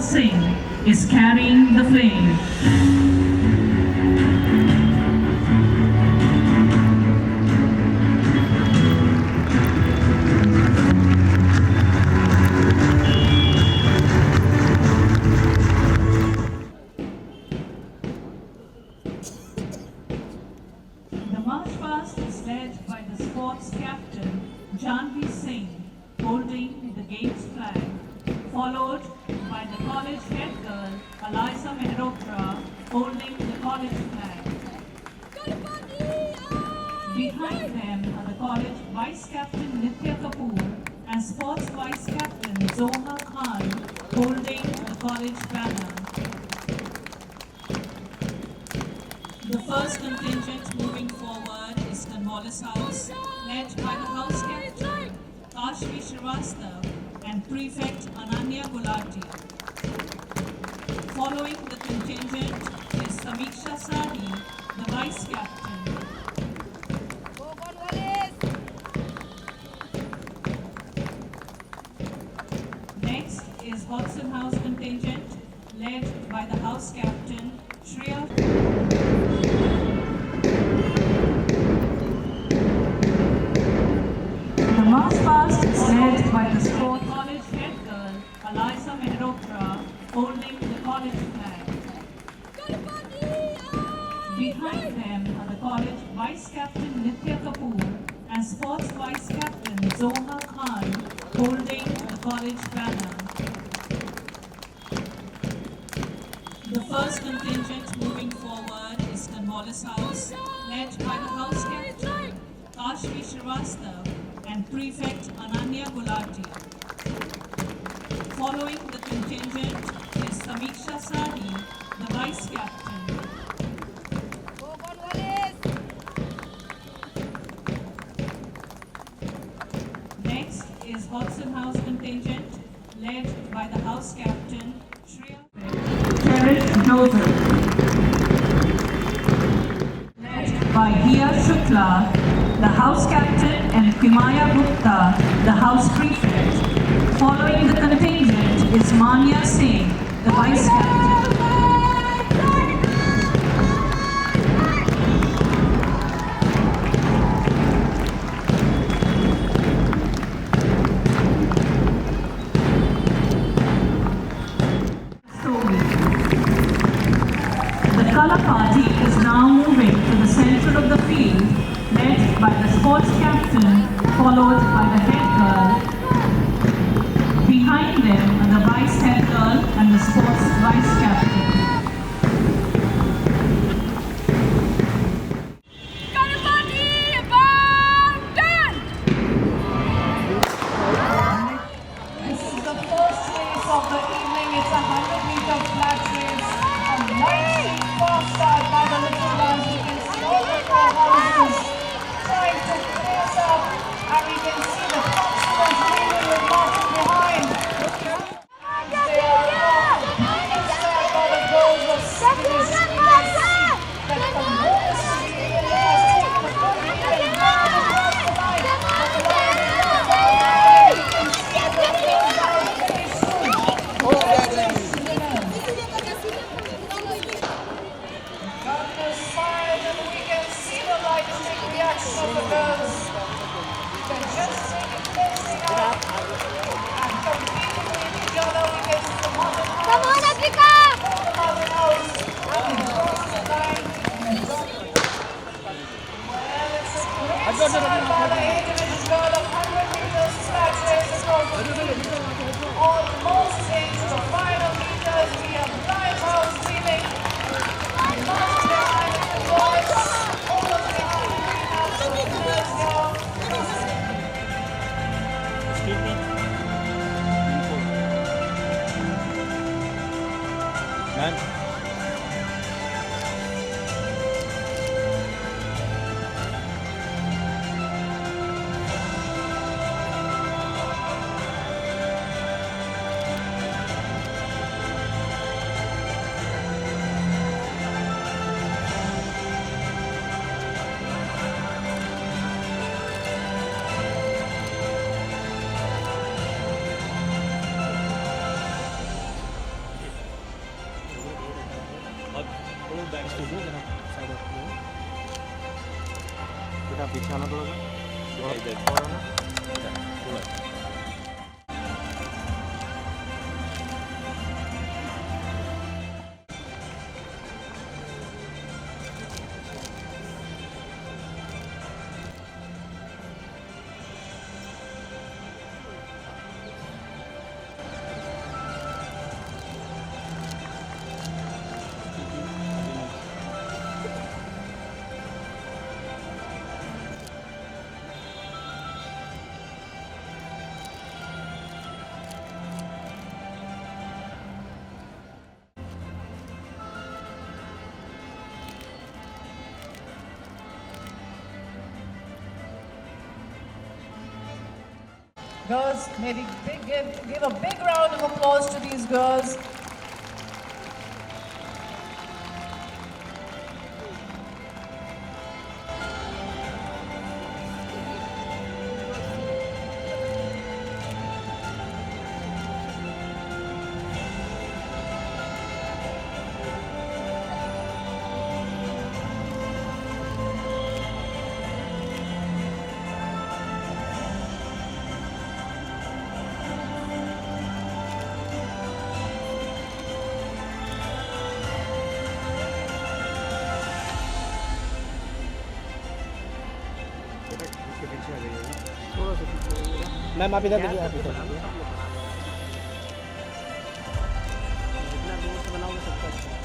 Singh is carrying the flame. The march past is led by the sports captain Janvi Singh holding the game's flag, followed by the college head girl Eliza Mehrotra holding the college flag. Behind them are the college vice captain Nitya Kapoor and sports vice captain Zoha Khan holding the college banner. The first contingent moving forward is Cornwallis House, led by the house captain Kashvi Srivastav and prefect Ananya Gulati. Following the contingent is Samiksha Sahi, the vice captain. Next is Hodgson House contingent, led by the house captain Shreya. The march past is led by the sport college head girl Eliza Mehrotra holding the college flag. Behind them are the college vice captain Nitya Kapoor and sports vice captain Zoha Khan holding the college banner. The first contingent moving forward is Cornwallis House, led by the house captain Kashvi Srivastav and prefect Ananya Gulati. Following the contingent is Samiksha Sahi, the vice captain. Next is Hodgson House contingent, led by the house captain Shreya. Cherish Joseph, led by Hiya Shukla, the house captain, and Himaya Gupta, the house prefect. Following the contingent is Manya Singh, the vice captain. The color party is now moving to the center of the field, led by the sports captain, followed by the head girl. Behind them are the vice head girl and the sports vice captain. Color party about done! This is the first race of the evening. It's a 100-meter flat race. A nice fast start by the little ones. We can see all the four horses trying to pace up, and we can see the confidence leading with Martin behind. They are inspired by the goals of cities. We can see that the most really has taken the good lead and brought it across the line. But the line is not down, and we can see that the goals are very soon. Darkness side, and we can see the lightning reaction of the girls. You can just see it pacing up and competing with each other. We can see the Modern House. Come on, Africa! The Modern House having crossed the line. Well, it's a great start by the 8-division girl of 100 meters flat race across the field. Almost into the final meters. We have Lighthouse leading. Last behind the boys. All of them are leading up to the winners now. बेटा पीछे आना थोड़ा सा इधर और आना थोड़ा Girls, maybe give a big round of applause to these girls. पीछे आ जाइएगा थोड़ा सा पीछे आइएगा मैम आप इधर देखिए आप इधर जितना दूर से बनाओगे सबका अच्छा है।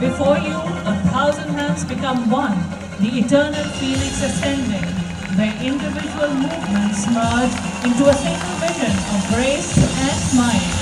Before you, 1,000 hands become one, the eternal phoenix ascending, where individual movements merge into a single vision of grace and might.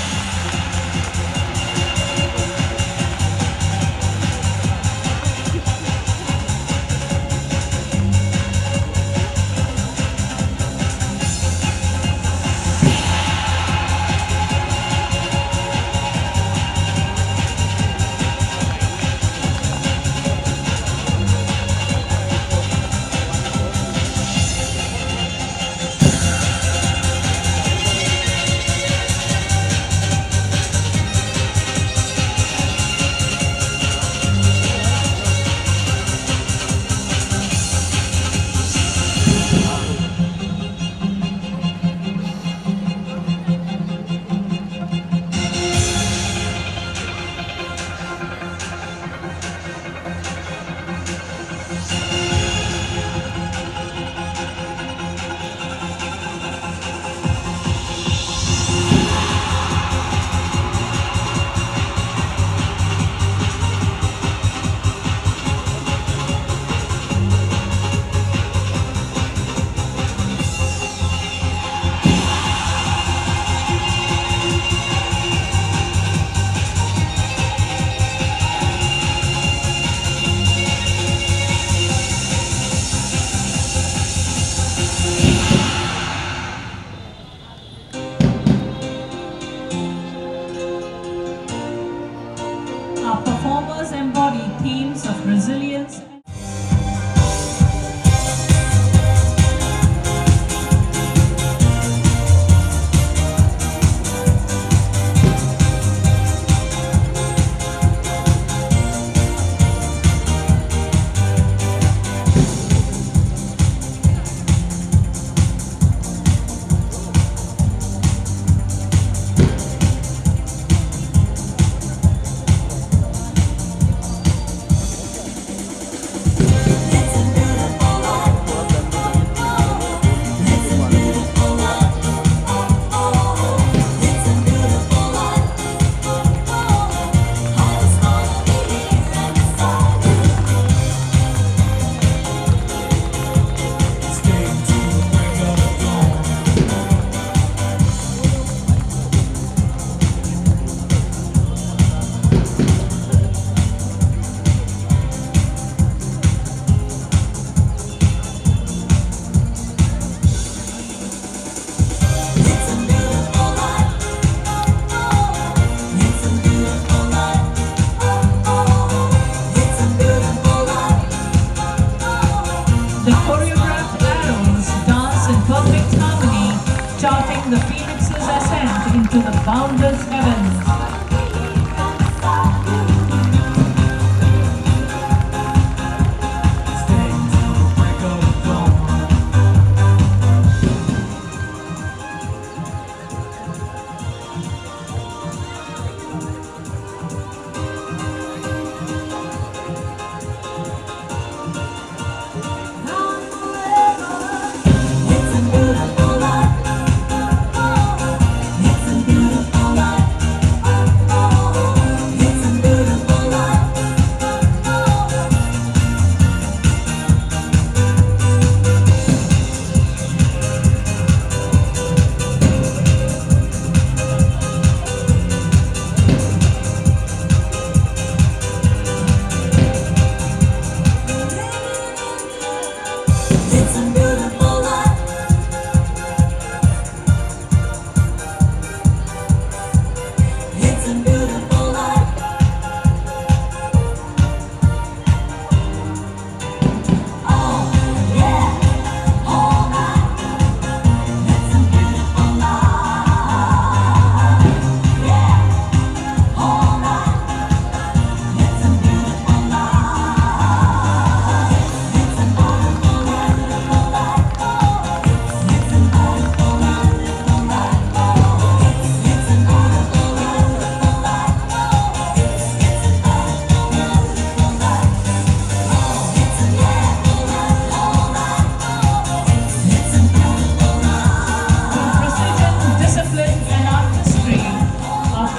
charting the Phoenix's ascent into the boundless heavens.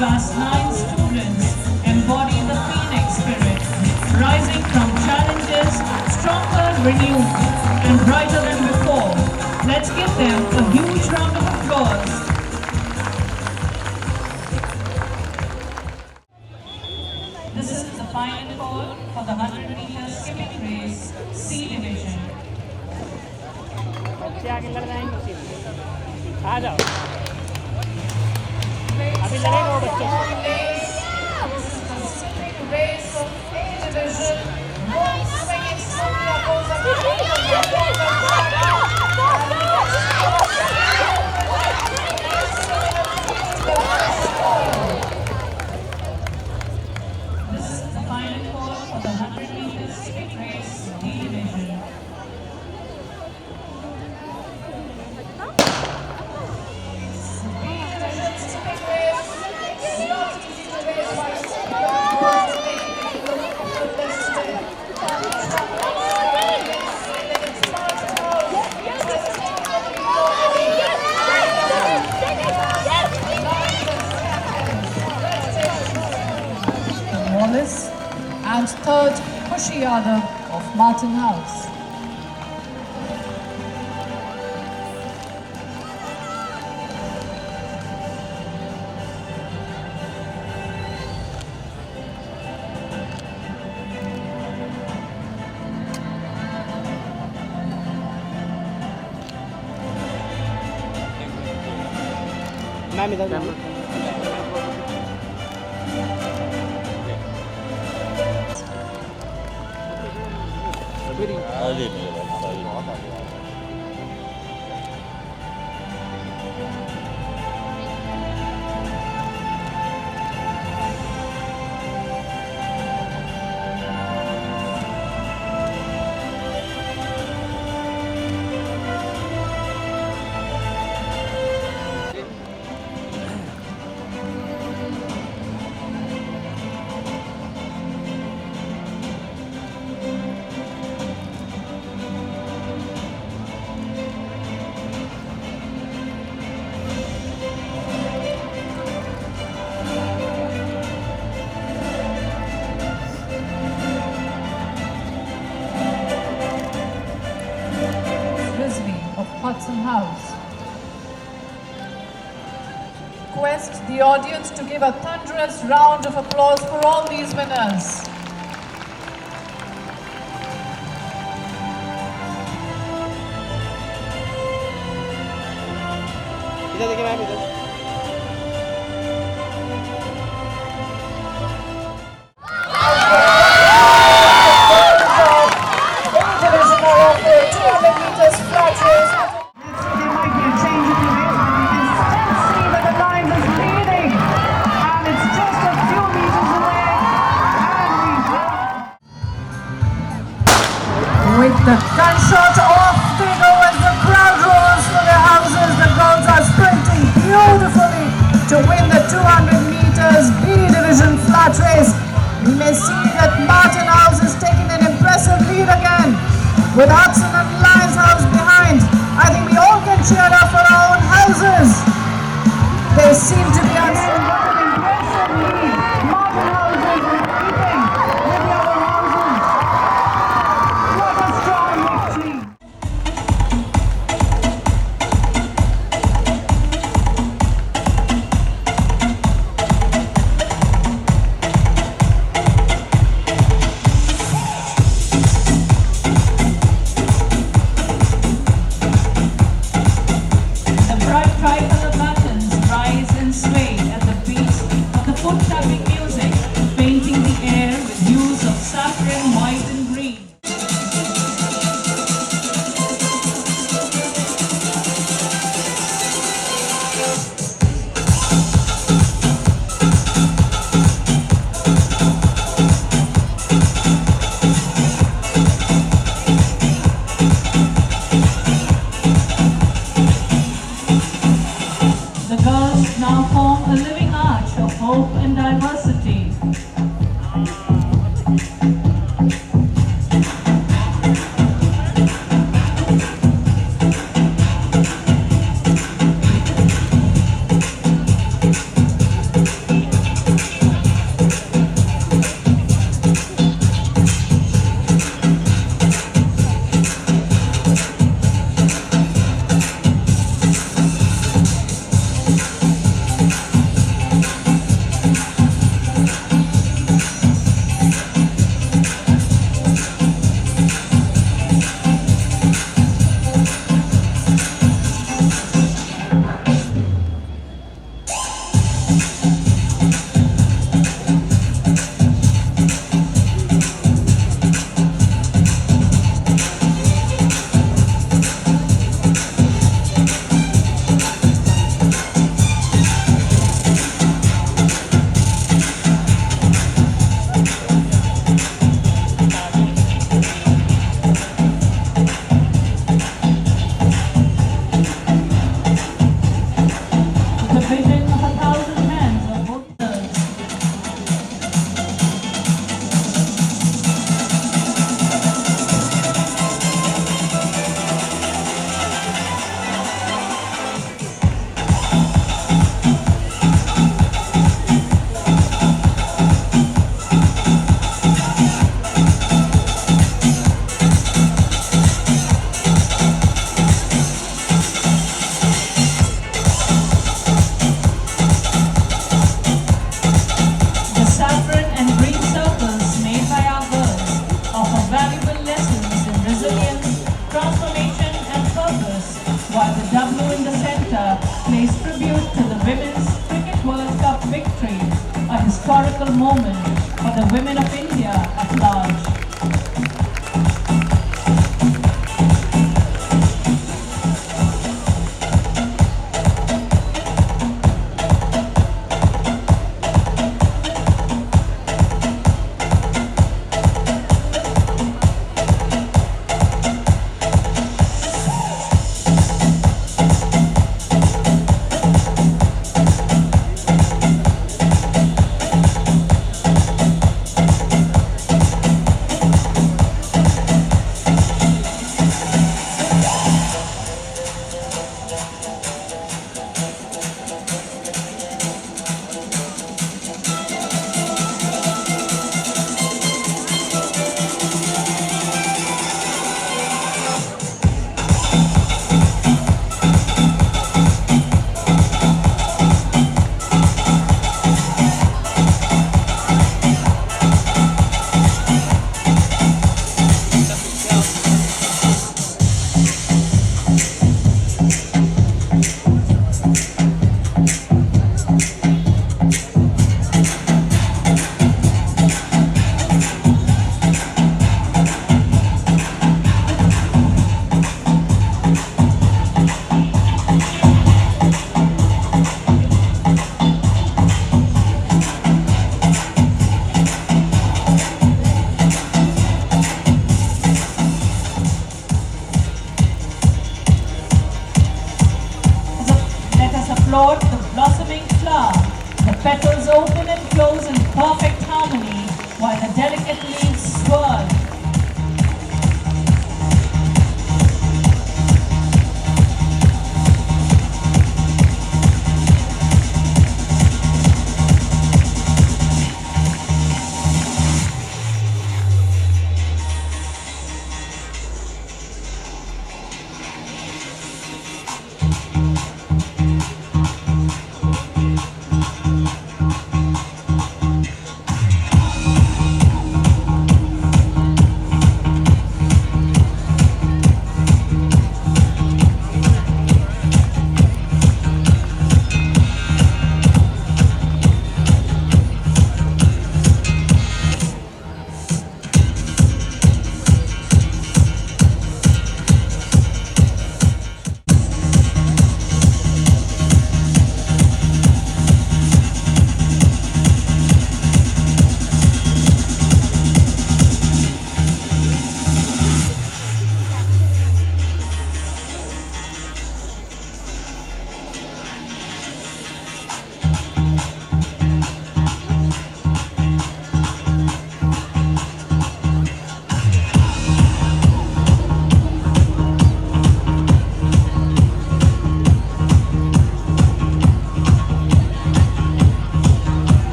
Class 9 students embody the Phoenix spirit, rising from challenges, stronger, renewed, and brighter than before. Let's give them a huge round of applause. This is the final call for the 100-meter skipping race, C division. बच्चे आगे लड़ जाएंगे आ जाओ अभी लड़ेगा वो बच्चे Race of A division, one swinging Sophia goes up This is the final call for the 100 meters skipping race, D division. Wallace and third Khushi Yadav of Martin House. Ma'am इधर Hudson House. Request the audience to give a thunderous round of applause for all these winners. इधर देखिए ma'am इधर There might be a change in the race, but we can flat race. We may see that Martin House is taking an impressive lead again, with Hudson and Lions House behind. I think we all can cheer up for our own houses. They seem to be on some impressive lead. Martin House is keeping with the other houses. What a strong victory. Now form a living arch of hope and diversity. Historical moment for the women of India at large. Let us applaud the blossoming flower, the petals open and close in perfect harmony while the delicate leaves swirl.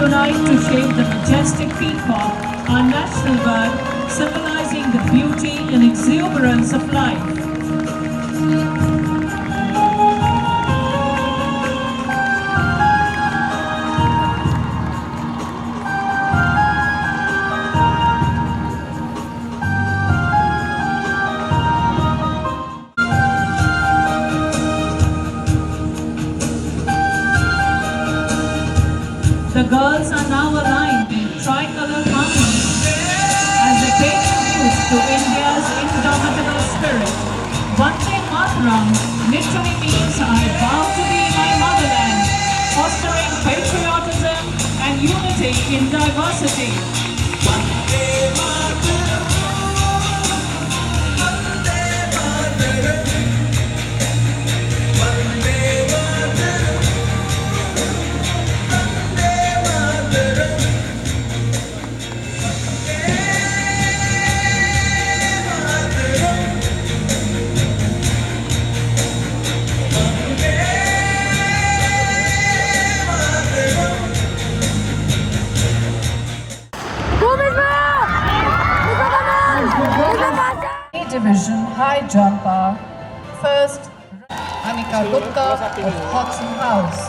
Unite to shape the majestic peacock, our national bird, symbolizing the beauty and exuberance of life. The girls are now aligned in tricolor harmony as they pay tribute to India's indomitable spirit. Vande Mataram literally means I vow to be my motherland, fostering patriotism and unity in diversity. Division high jumper, first Anika Gupta of Hodson House.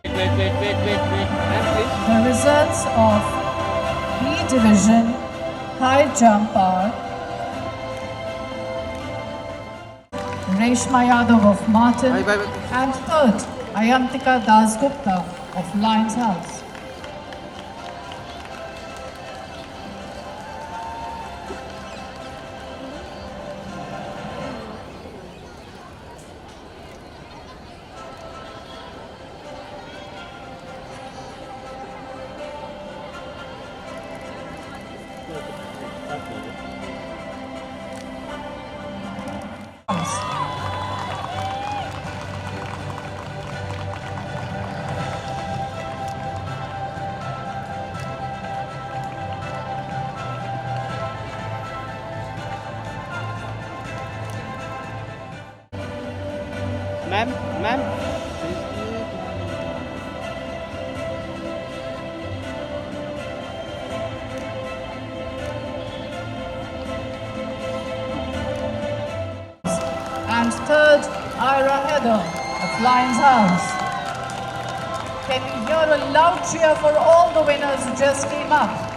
Wait. Ma'am, please. The results of B Division high jumper, Reshma Yadav of Martin, and third, Ayantika Das Gupta of Lions House. Ma'am. And third, Ira Heather of Lions House. Can we hear a loud cheer for all the winners who just came up?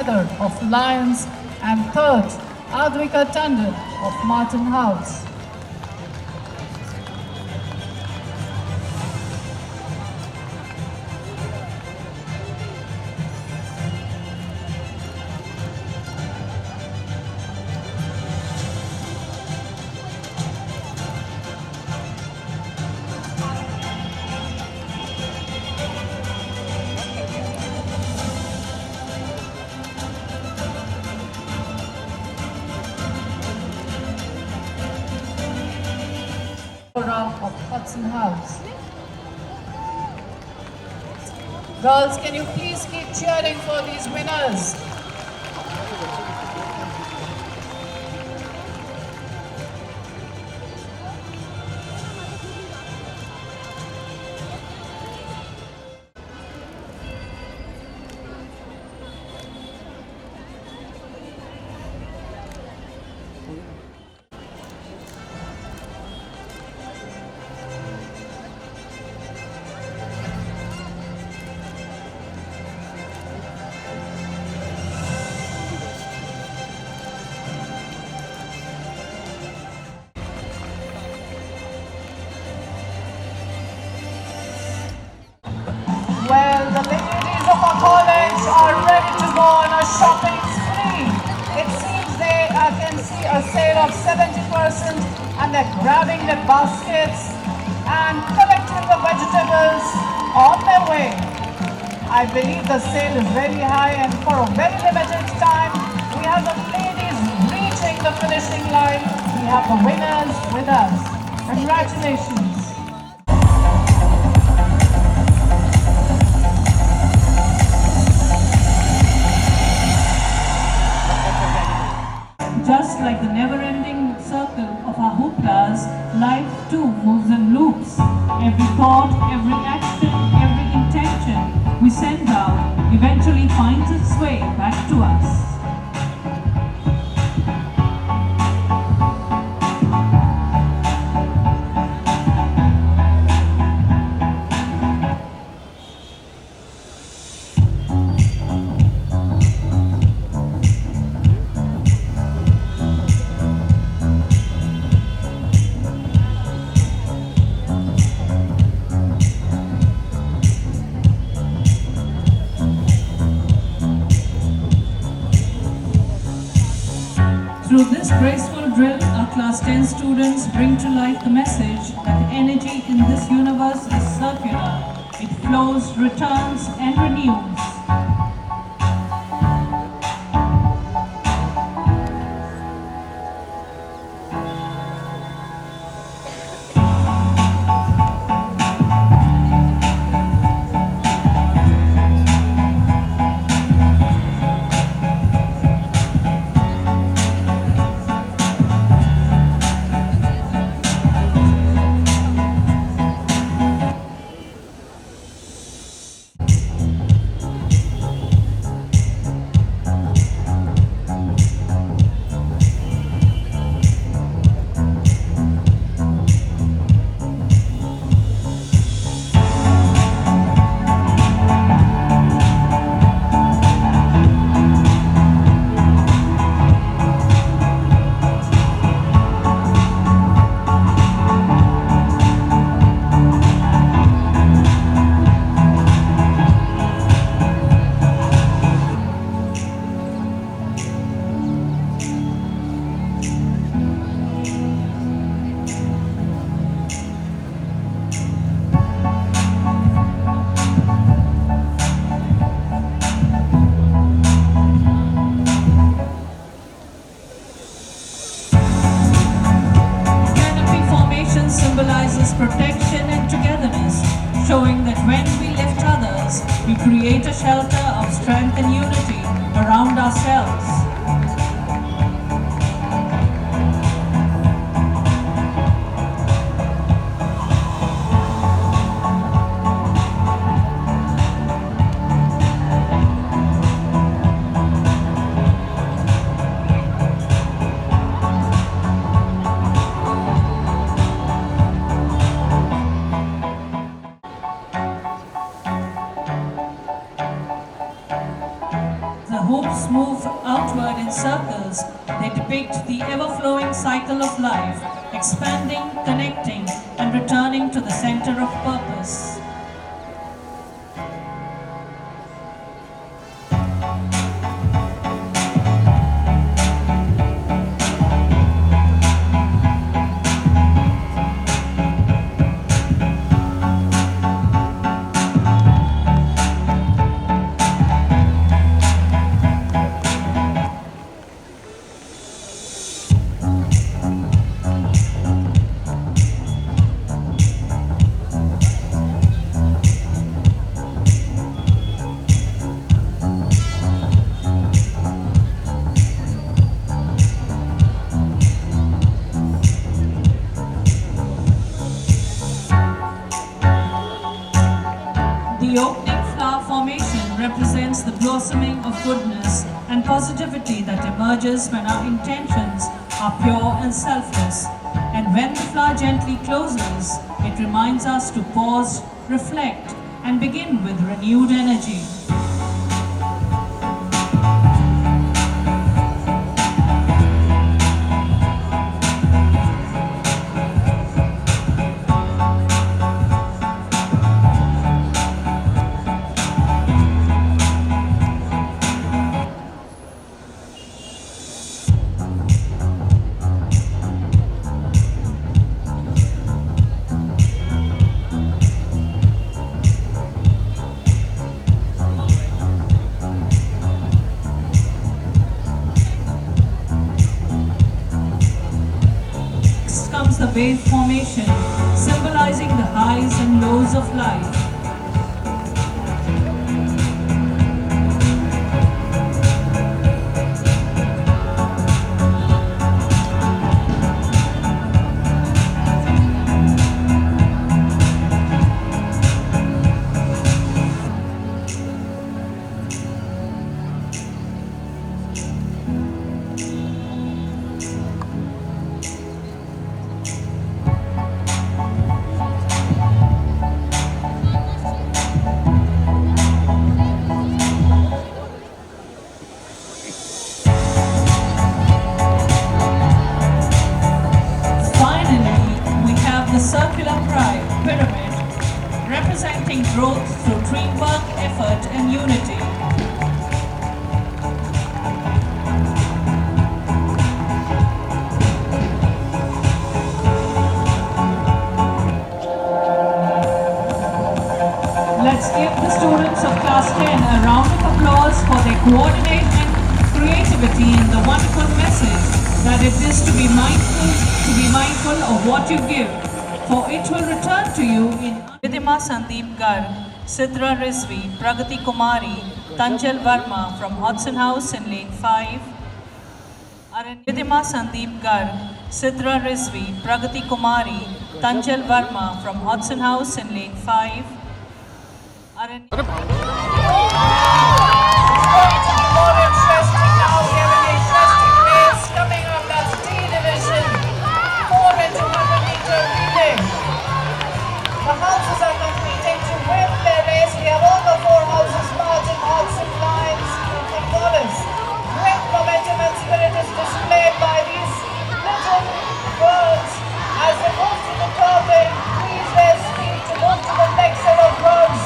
of Lions, and third, Advika Tandon of Martin House. Of Hudson House. Girls, can you please keep cheering for these winners? Well, the ladies of our college are ready to go on a shopping spree. It seems they can see a sale of 70% and they're grabbing the baskets and collecting the vegetables on their way. I believe the sale is very high and for a very limited time, we have the ladies reaching the finishing line. We have the winners with us. Congratulations. Just like the never-ending circle of our hooplas, life too moves in loops. Every thought, every action, every intention we send out eventually finds its way back to us. Through this graceful drill, our class 10 students bring to life the message that energy in this universe is circular. It flows, returns, and renews. Symbolizes protection and togetherness, showing that when we lift others, we create a shelter of strength and unity around ourselves. hoops move outward in circles, they depict the ever-flowing cycle of life, expanding, connecting, and returning to the center of purpose. The opening flower formation represents the blossoming of goodness and positivity that emerges when our intentions are pure and selfless. And when the flower gently closes, it reminds us to pause, reflect, and begin with renewed energy. Comes the wave formation, symbolizing the highs and lows of life. The circular pyramid, representing growth through teamwork, effort, and unity. Let's give the students of class 10 a round of applause for their coordination and creativity in the wonderful message that it is to be mindful of what you give, for it will return to you in Vidima Sandeep Garg, Sidra Rizvi, Pragati Kumari, Tanjal Verma from Hodson House in Lake 5. Vidima Sandeep Garg, Sidra Rizvi, Pragati Kumari, Tanjal Verma from Hodson House in Lake 5. More interesting now, we have an interesting race coming up. That's D division, 4 into 100-meter relay. The houses are competing to win their race. We have all the 4 houses, Martin, Hodson, Lions, and Wallace. Great momentum and spirit is displayed by these little birds as they move to the top and increase their speed to move to the next set of birds.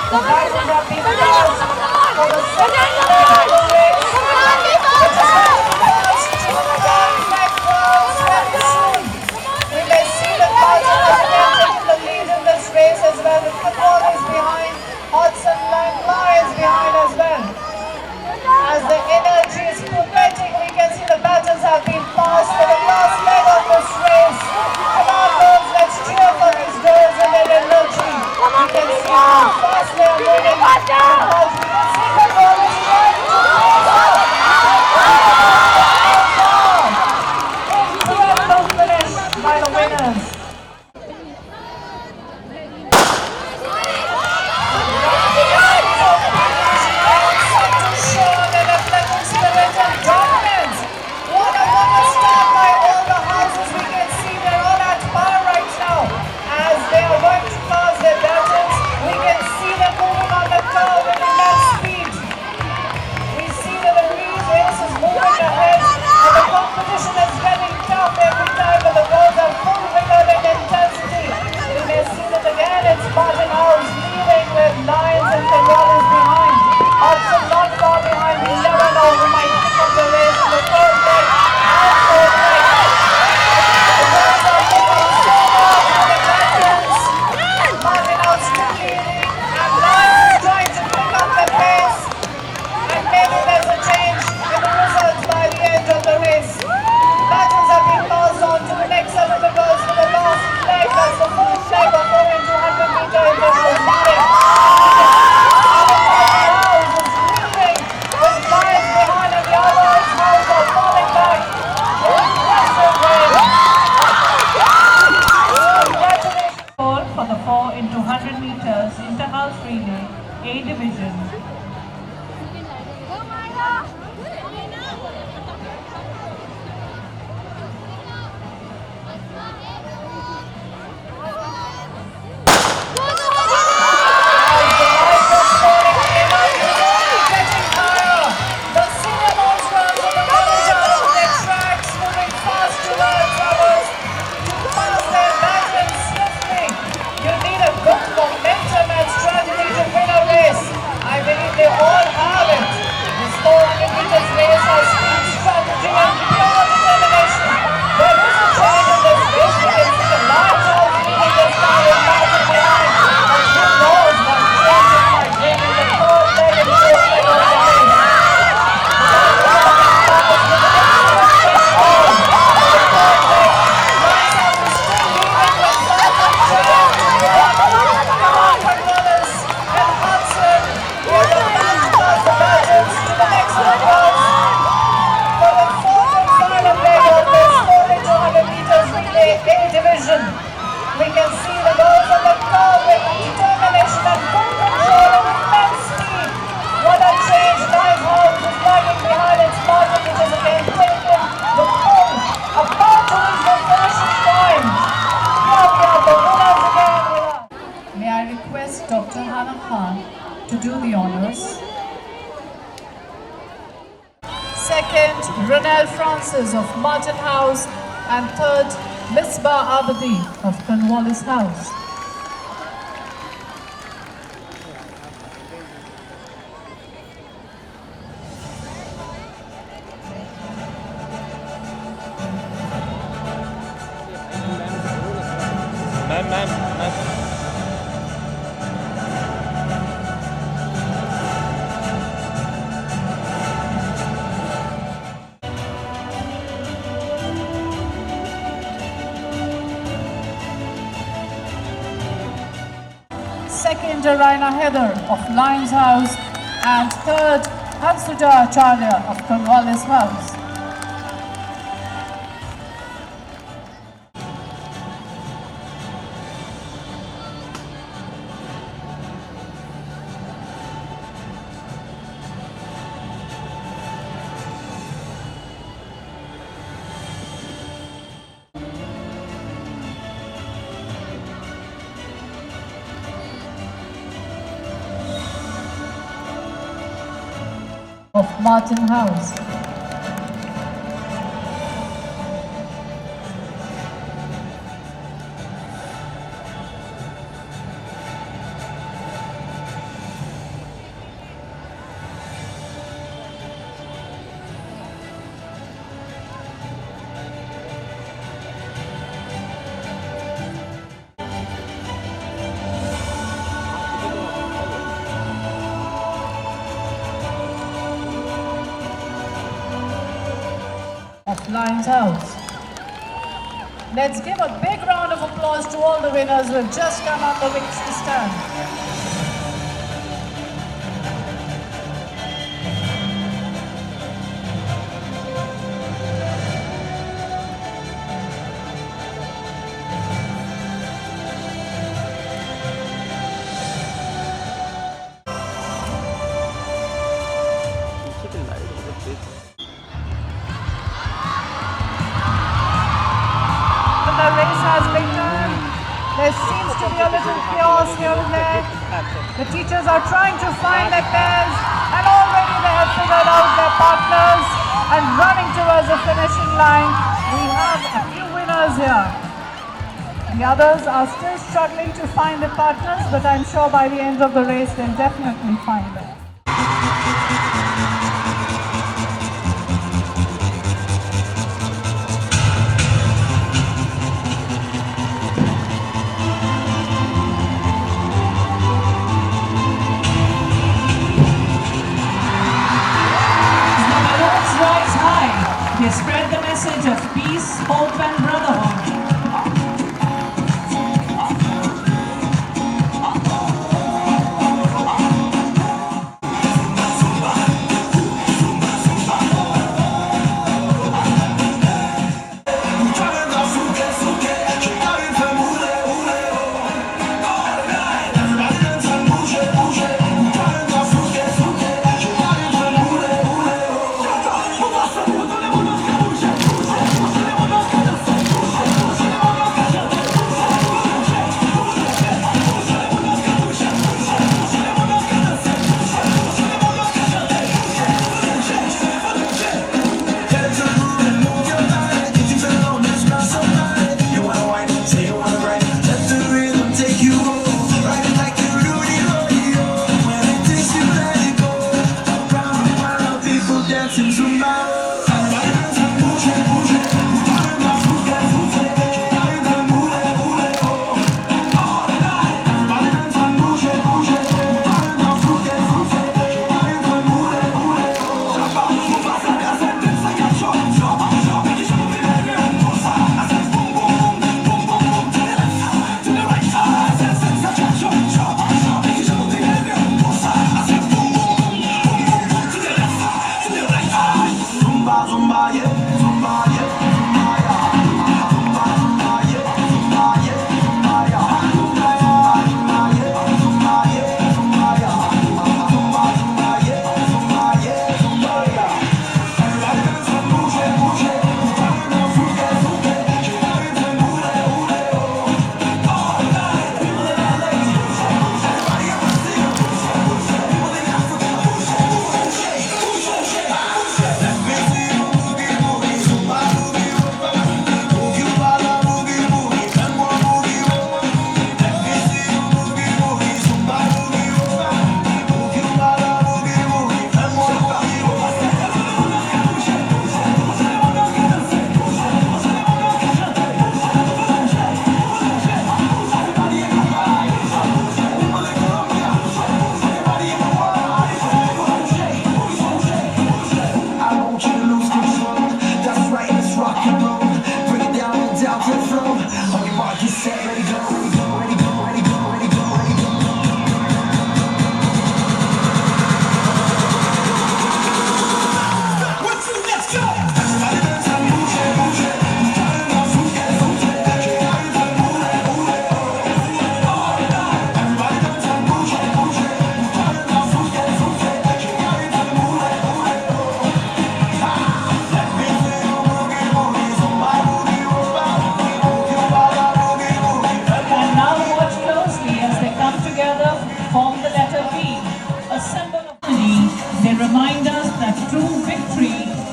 The battles have been lost for the second leg of the race, which is going to be lost to the back rows very soon. We may see that Martin has again taken the lead in this race as well. The Football is behind, Hudson is behind as well. As the energy is prophetic, we can see the battles have been passed for the last leg of this race. Come on, girls, let's cheer for these girls and their energy. We can see how fast they are moving because we can see the goal is trying to close out. Incredible finish by the winners. For the 4 into 100 meters inter-house relay A division. We can see the goals on the curve with determination and full control and immense speed. What a change! Limehouse is lagging behind its margin, which is again taken the pole. About to reach the finishing point. Here we are, the winners again with us. May I request Dr. Hannah Khan to do the honors. Second, Renelle Francis of Martin House, and third, Misbah Abadi of Cornwallis House. Ma'am. Second, Raina Heather of Lions House, and third, Hansuja Acharya of Cornwallis House. Of Martin House. Lions House. Let's give a big round of applause to all the winners who have just come on the victory stand. Chicken light is a big. The race has begun. There seems to be a little chaos here and there. The teachers are trying to find their pairs, and already they have figured out their partners and running towards the finishing line. We have a few winners here. The others are still struggling to find their partners, but I'm sure by the end of the race they'll definitely find them. They spread the message of peace, hope, and brotherhood.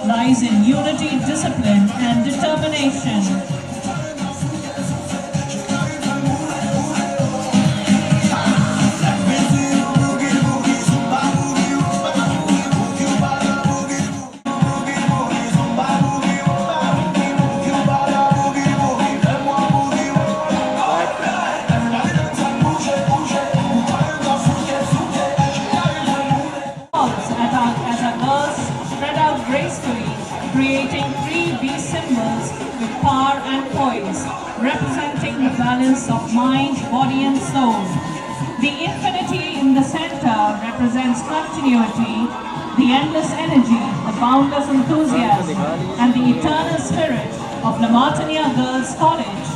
lies in unity, discipline, and determination. As our girls spread out gracefully creating three V symbols with power and poise, representing the balance of mind, body and soul. The infinity in the center represents continuity, the endless energy, the boundless enthusiasm, and the eternal spirit of La Martiniere Girls College.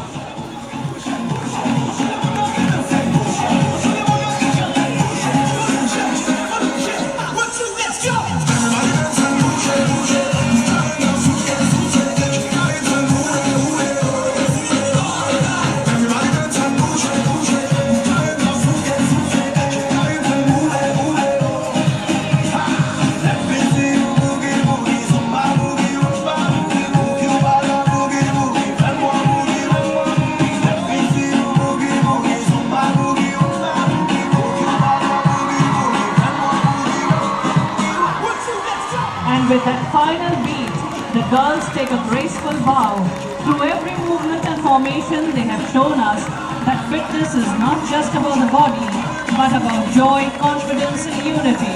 With that final beat, the girls take a graceful bow. Through every movement and formation, they have shown us that fitness is not just about the body, but about joy, confidence and unity.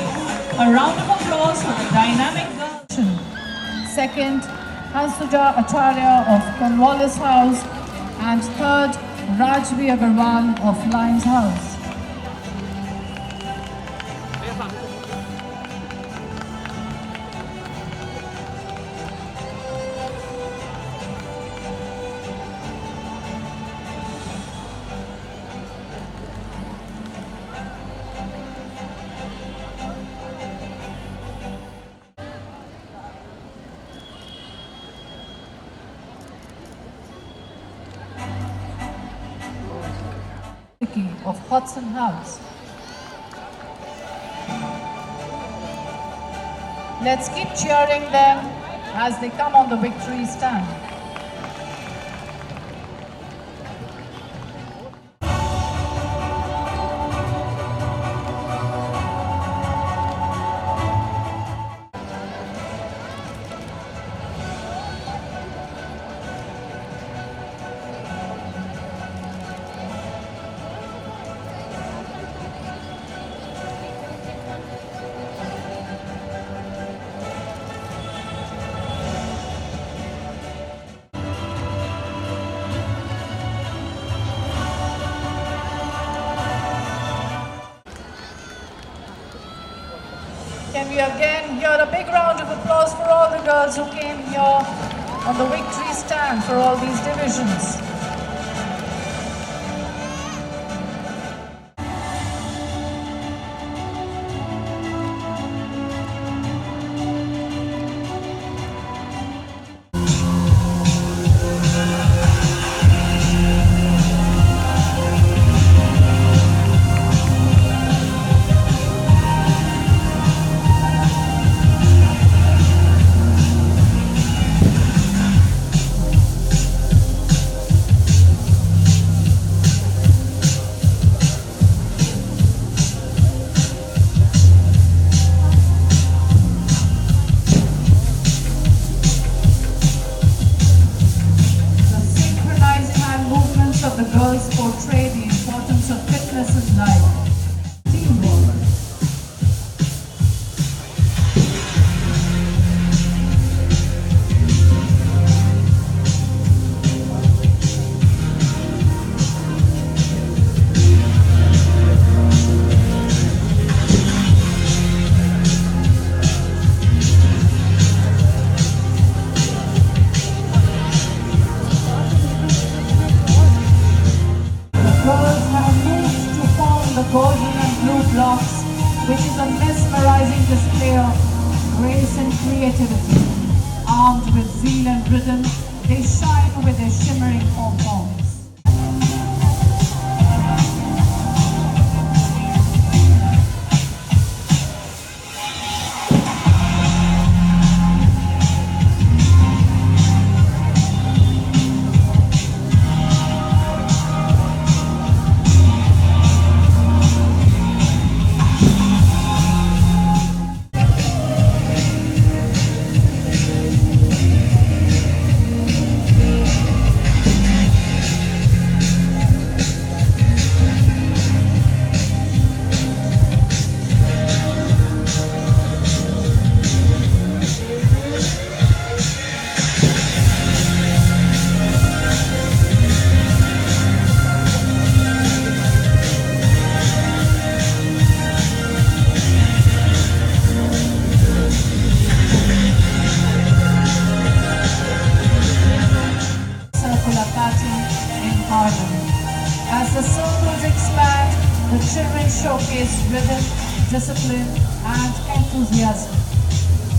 A round of applause for the dynamic girls. Second, Hansuja Acharya of Cornwallis House, and third, Rajvi Agarwal of Lions House. Of Hodson House. Let's keep cheering them as they come on the victory stand. Can we again hear a big round of applause for all the girls who came here on the victory stand for all these divisions. Of the girls portray the importance of fitness in life. Teamwork. Golden and blue blocks, which is a mesmerizing display of grace and creativity. Armed with zeal and rhythm, they shine with their shimmering pom-poms. the children showcase rhythm, discipline, and enthusiasm.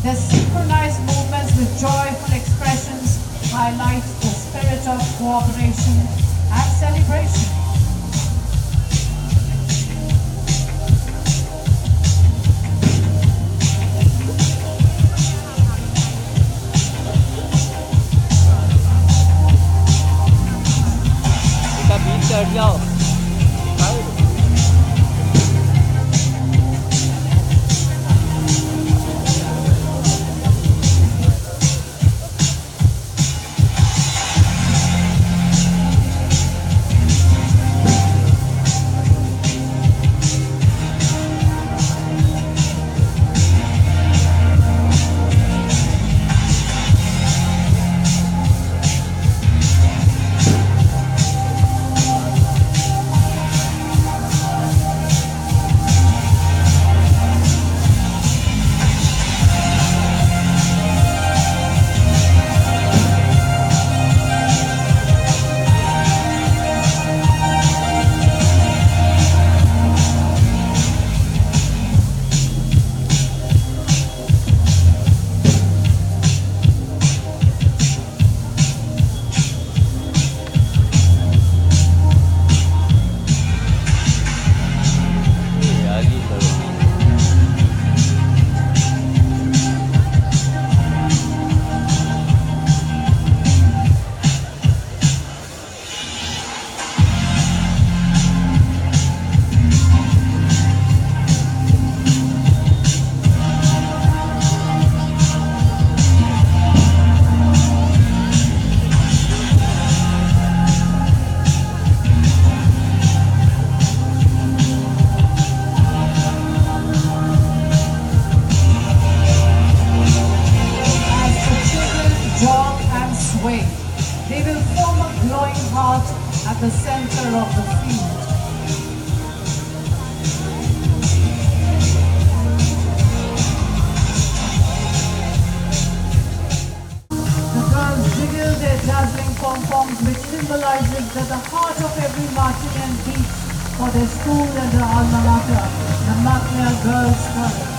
Their synchronized movements with joyful expressions highlight the spirit of cooperation and celebration. Kita bisa dia. Tahu. They will form a glowing heart at the center of the field. The girls jiggle their dazzling pom-poms, which symbolizes that the heart of every Martinian beats for their school and their alma mater, the Lucknow Girls College.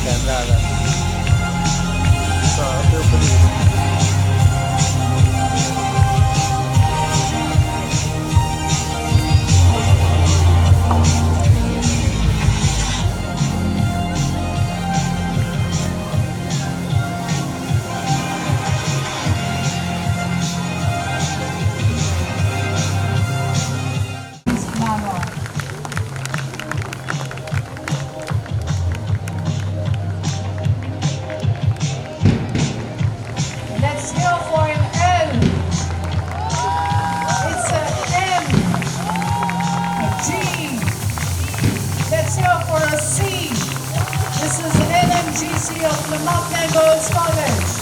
Camera lah. Ada beli. Let's hear for an L. It's a M, a G. Let's hear for a C. This is LMGC of Lucknow Girls College.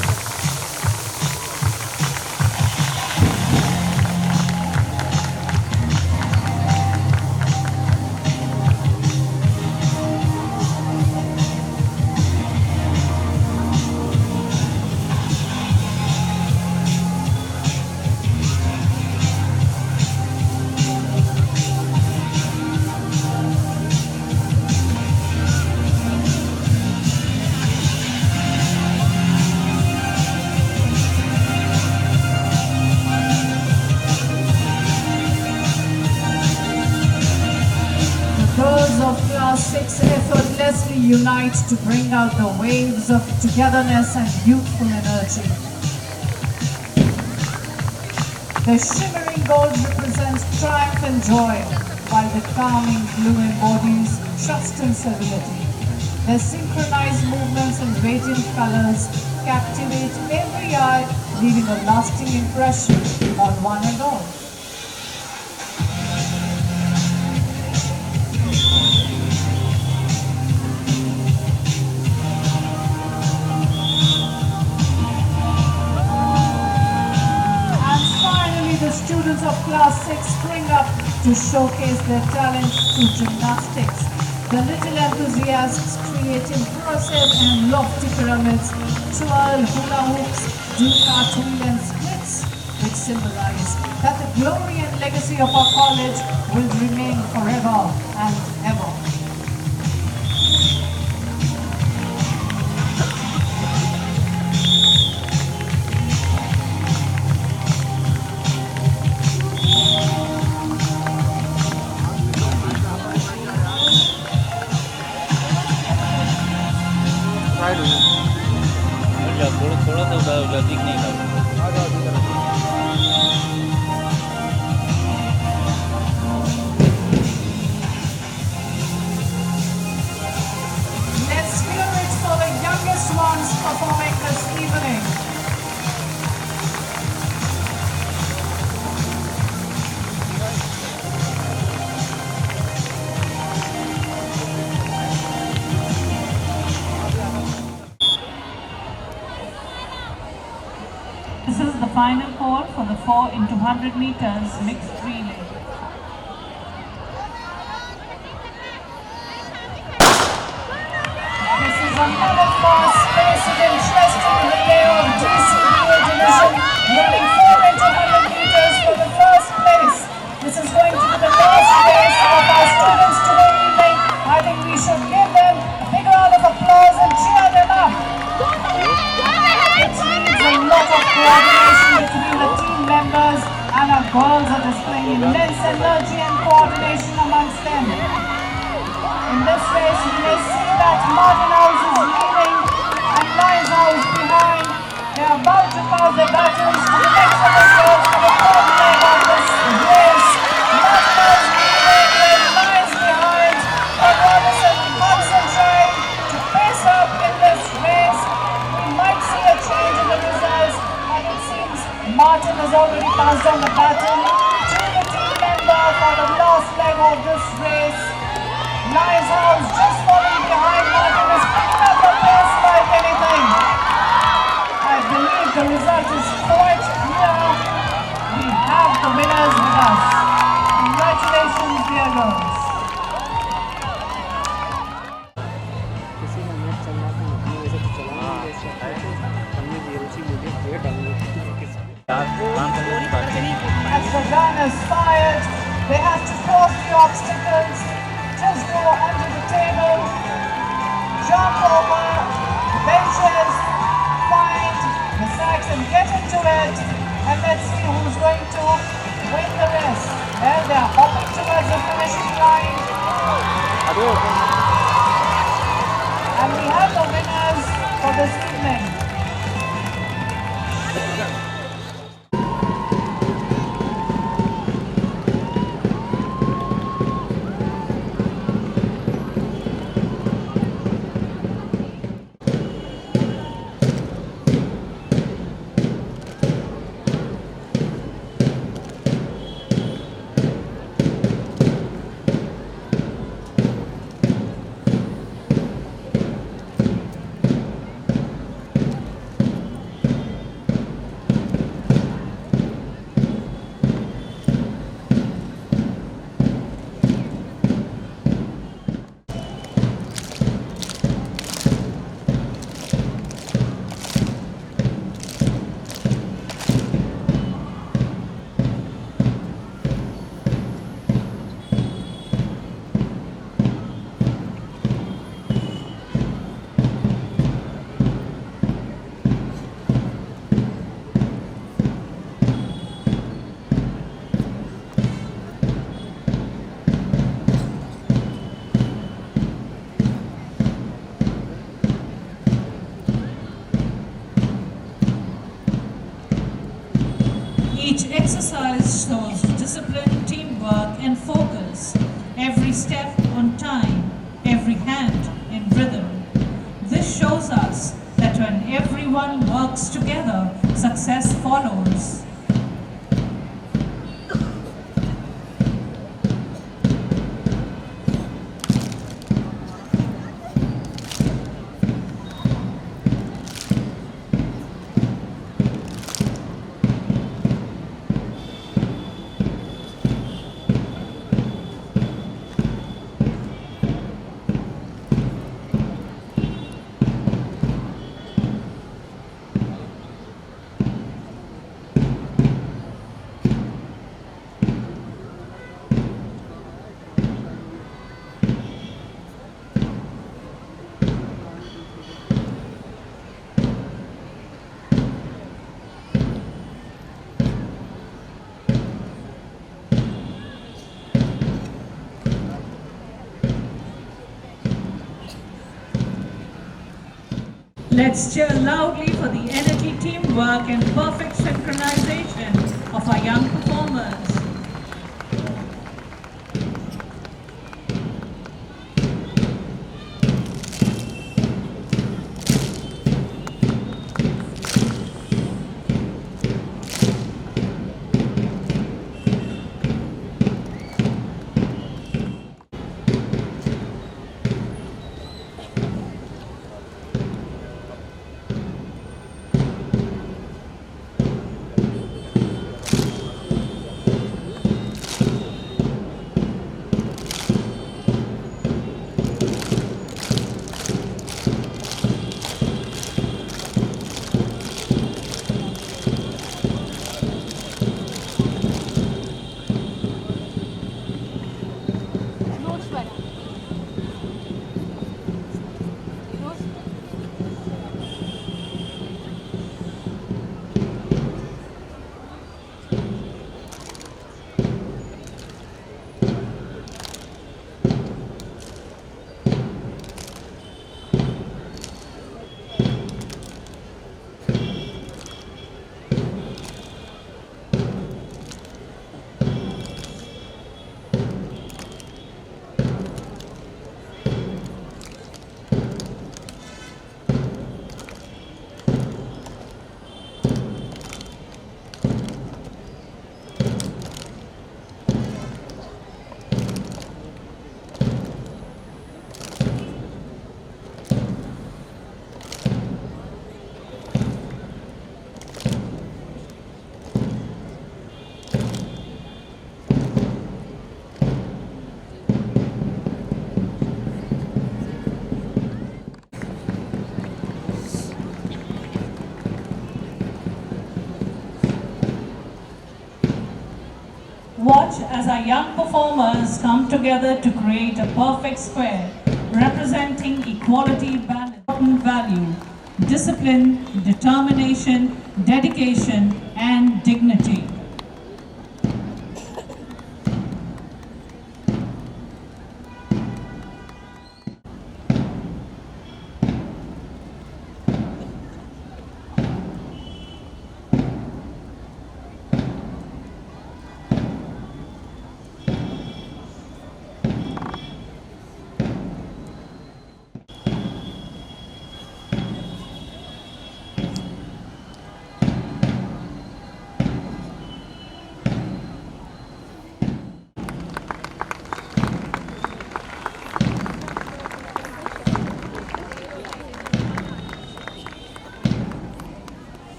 Girls of Class 6 effortlessly unite to bring out the waves of togetherness and youthful energy. The shimmering gold represents triumph and joy, while the calming blue embodies trust and serenity. Their synchronized movements and radiant colors captivate every eye, leaving a lasting impression on one and all. The students of Class 6 spring up to showcase their talent through gymnastics. The little enthusiasts create impressive and lofty pyramids, twirl hula hoops, do cartwheel and splits, which symbolize that the glory and legacy of our college will remain forever and ever. थोड़ा थोड़ा सा उधर दिख नहीं रहा। Let's hear it for the youngest ones performing this evening. This is the final call for the 4 into 100 meters mixed relay. This is another fast-paced and interesting relay of GCBA division, running 4 into 100 meters for the first place. This is going to be the last race of our students today evening. I think we should give them a big round of applause and cheer them up. It needs a lot of coordination between the team members, and our girls are displaying immense energy and coordination amongst them. In this race, we may see that Martin House is leading and Lions House behind. They are about to pass their batons to the next of the girls for the third leg of this race. Martin House leading with Lions behind, but Robinson concentrate to pace up in this race. We might see a change in the results, but it seems Martin has already passed on the baton to the team member for the last leg of this race. Lions House just falling behind. Martin is picking up the pace like anything. I believe the result is quite clear. We have the winners with us. Congratulations, dear girls. किसी का net चल रहा था हमने वैसे तो चला नहीं जैसे हमने ये रुचि मुझे ये डालनी As the gun is fired, they have to cross the obstacles. Just go under the table, jump over benches, find the sacks and get into it, and let's see who's going to win the race. Well, they are hopping towards the finishing line, and we have the winners for this evening. Each exercise shows discipline, teamwork and focus. Every step on time, every hand in rhythm. This shows us that when everyone works together, success follows. Let's cheer loudly for the energy, teamwork, and perfect synchronization of our young performers. Notes बना notes Watch as our young performers come together to create a perfect square representing equality, balance, important value, discipline, determination, dedication, and dignity.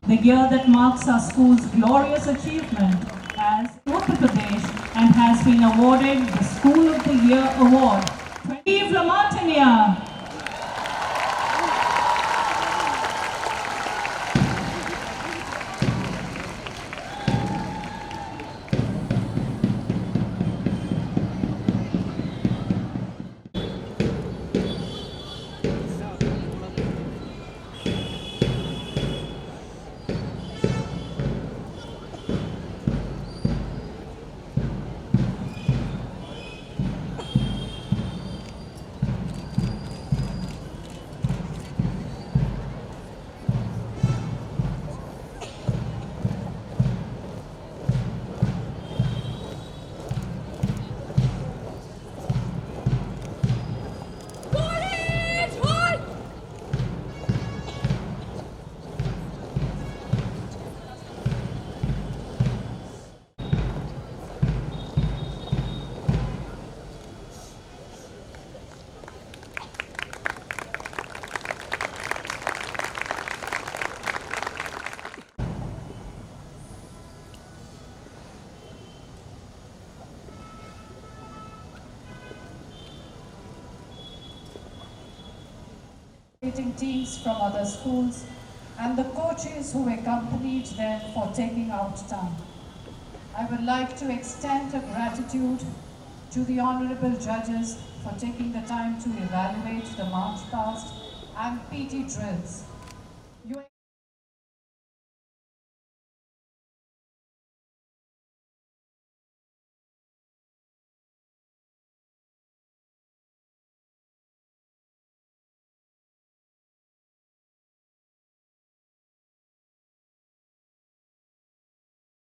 the year that marks our school's glorious achievement as Uttar Pradesh and has been awarded the School of the Year Award. Vive la Martinia! Teams from other schools and the coaches who accompanied them for taking out time. I would like to extend a gratitude to the honorable judges for taking the time to evaluate the march past and PT drills.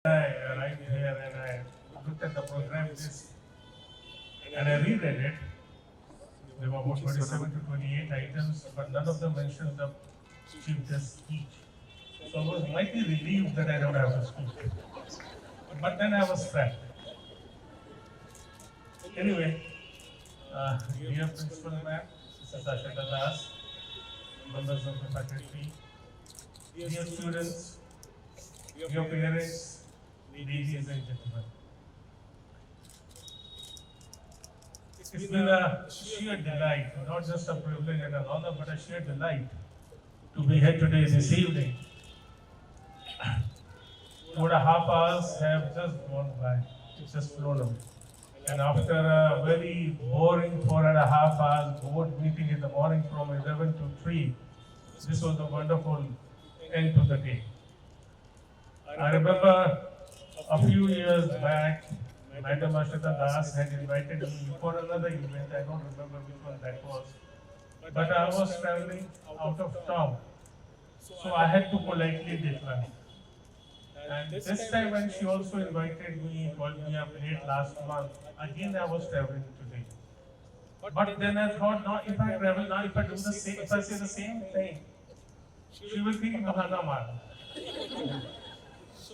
Right here and I looked at the program list and I reread it. There were about 27 to 28 items, but none of them mentioned the chief guest speech. So I was slightly relieved that I don't have to speak. But then I was sad. Anyway, dear Principal Ma'am, Mrs. Ashita Das, members of the faculty, dear students, your parents, ladies and gentlemen. It's been a sheer delight, not just a privilege and an honor, but a sheer delight to be here today, this evening. 2.5 hours have just gone by, it's just flown away. And after a very boring 4.5 hours board meeting in the morning from 11 to 3, this was a wonderful end to the day. I remember a few years back, Madam Ashita Das had invited me for another event. I don't remember which one that was. But I was traveling out of town, so I had to politely decline. And this time when she also invited me, called me up late last month, again I was traveling today. But then I thought, now if I travel now, if I do the same, if I say the same thing, she will think Bahana Mara.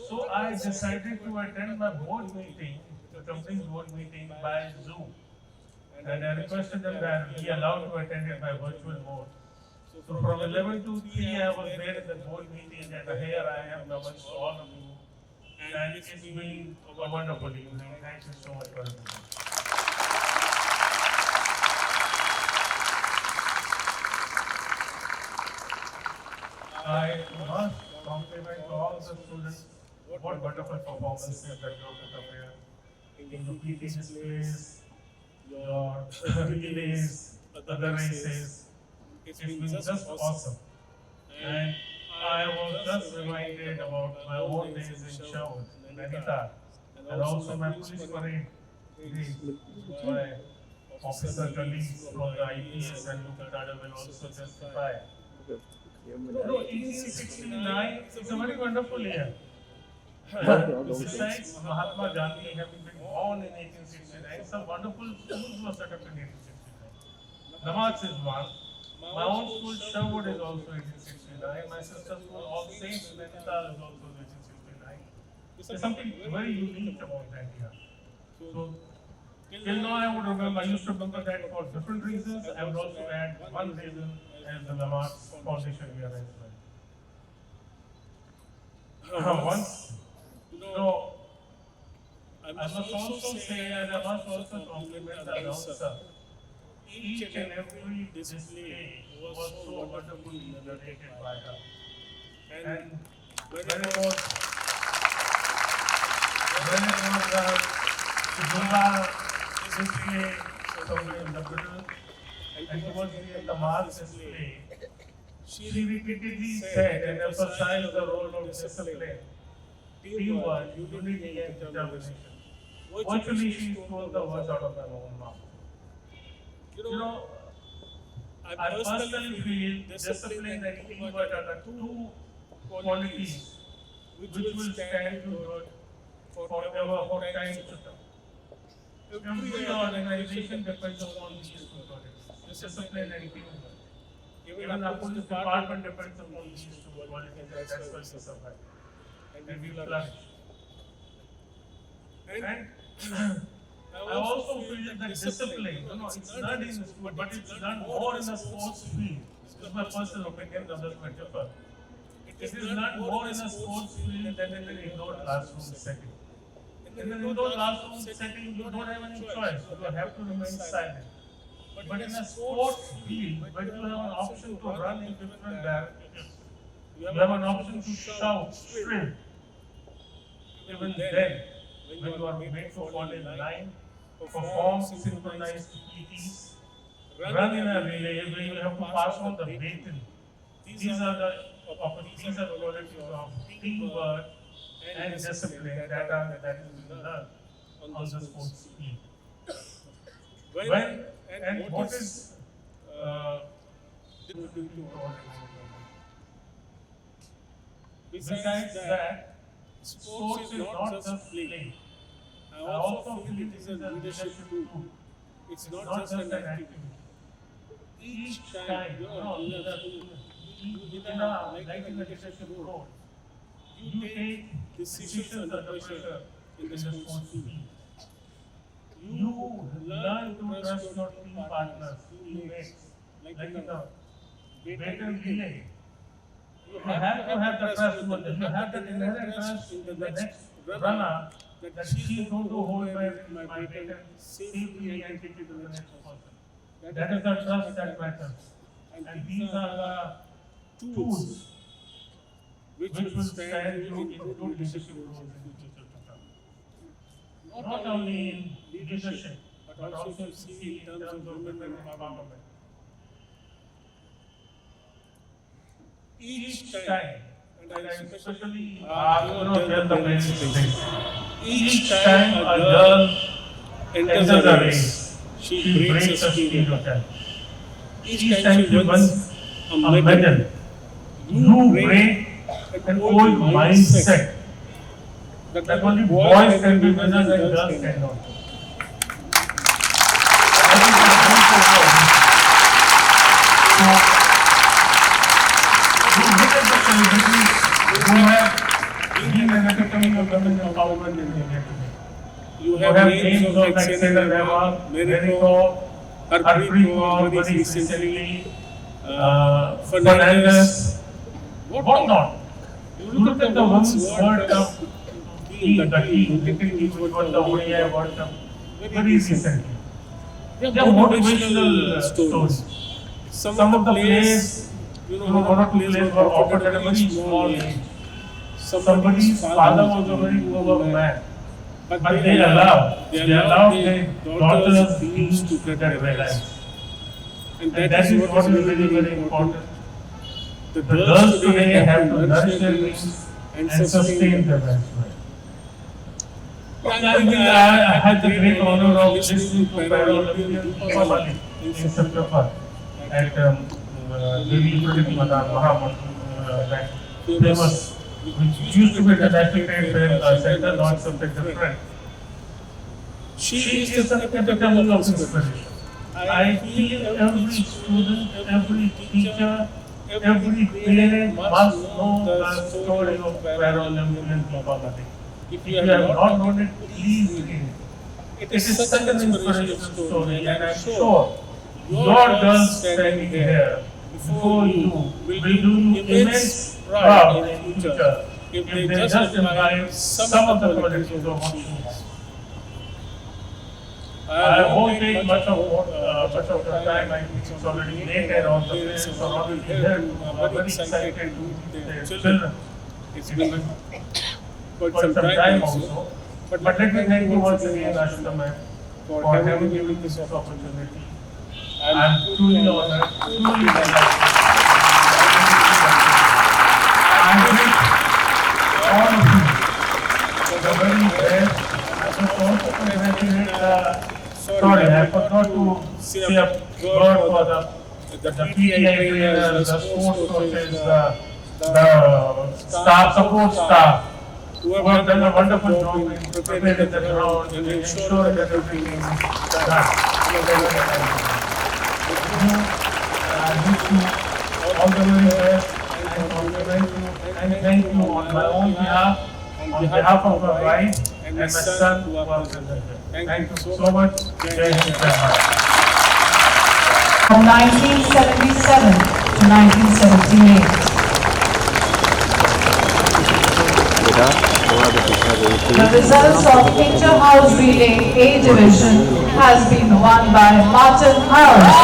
So I decided to attend my board meeting, the company's board meeting by Zoom. And I requested them that be allowed to attend it by virtual mode. So from 11 to 3 I was there in the board meeting and here I am amongst all of you. And it's been a wonderful evening. Thank you so much for everything. I must compliment all the students. What wonderful performances that you put up here. In the PT displays, your relays, other races. It's been just awesome. And I was just reminded about my own days in Shaud, Nainital, and also my police parade days. My officer colleagues from the IPS and local cadre will also testify. No, 1869 is a very wonderful year. Besides Mahatma Gandhi having been born in 1869, some wonderful schools were set up in 1869. Namat is one. My own school, Sherwood, is also 1869. My sister's school, All Saints, Nainital, is also 1869. There's something very unique about that year. So, till now I would remember, I used to remember that for different reasons. I would also add one reason as the Namat Foundation year as well. once, I must also say, and I must also compliment the announcer. Each and every display was so wonderfully narrated by her. And when it was the Zumba display somewhere in the middle, and towards the mass display, she repeatedly said and emphasized the role of discipline, teamwork, unity, and determination. Virtually, she stole the words out of my own mouth. I personally feel discipline and teamwork are the two qualities which will stand you good forever, for time to come. Every organization depends upon these two qualities, discipline and teamwork. Even our police department depends upon these two qualities, and that's why we survive. And we flourish. And I also feel that discipline, it's done in school, but it's done more in the sports field. This is my personal opinion, others might differ. It is done more in the sports field than in an indoor classroom setting. In an indoor classroom setting, you don't have any choice. You have to remain silent. But in a sports field, when you have an option to run in different directions, you have an option to shout, sprint. Even then, when you are made to fall in line, perform synchronized PTs, run in a relay where you have to pass on the baton. These are the qualities of teamwork and discipline that is learned on the sports field. And what is besides that, sports is not just play. I also feel it is a leadership tool. It's not just an activity. Each time, in a leadership role, you take decisions under pressure in the sports field. You learn to trust your team partners, teammates, like in a baton relay. You have to have the trust, you have that inherent trust in the next runner that she is going to hold my baton safely and take it to the next person. That is the trust that matters. And these are the tools which will stand you in good leadership roles in future to come. Not only in leadership, but also in terms of women empowerment. Each time, and I especially tell the parents this, each time a girl enters a race, she breaks a stereotype. Each time she wins a medal, you break an old mindset that only boys can be winners and girls cannot. You have names of like Sailor Reva, Meriko, Harpreet Kaur, very recently, Fernandez, what not? You look at the Women's World Cup team, the team which won the ODI World Cup very recently. They are motivational stories. Some of the players, one or two players were offered at a very small age. Somebody's father was a very poor man. But they allowed their daughters' dreams to get realized. And that is what is very, very important. The girls today have to nurture their dreams and sustain them as well. I had the great honor of listening to Paralympian in September at the Mahamad famous, which used to be the National Trade Fair Center, not something different. She is the epitome of inspiration. I feel every student, every teacher, every parent must know the story of Paralympian Bhavati. If you have not known it, please read it. It is such an inspirational story, and I am sure your girls standing here before you will do you immense proud in the future if they just imbibe some of the qualities of what she is. I won't take much of your time. I think it's already late and all the parents are already here who are very excited to meet their children. It's been quite some time also. But let me thank you once again, Ashita ma'am, for having given this opportunity. I'm truly honored, truly delighted. I wish all of you the very best. I just also congratulate sorry, I forgot to say a word for the PTI trainers, the sports coaches, the staff, support staff, who have done a wonderful job in preparing the ground and ensuring that everything is done. I wish you all the very best and compliment you and thank you on my own behalf, on behalf of my wife and my son who are present here. Thank you so much. Jai Hind, Jai Bharat. From 1977 to 1978. The results of Inter-House Relay A Division has been won by Martin House.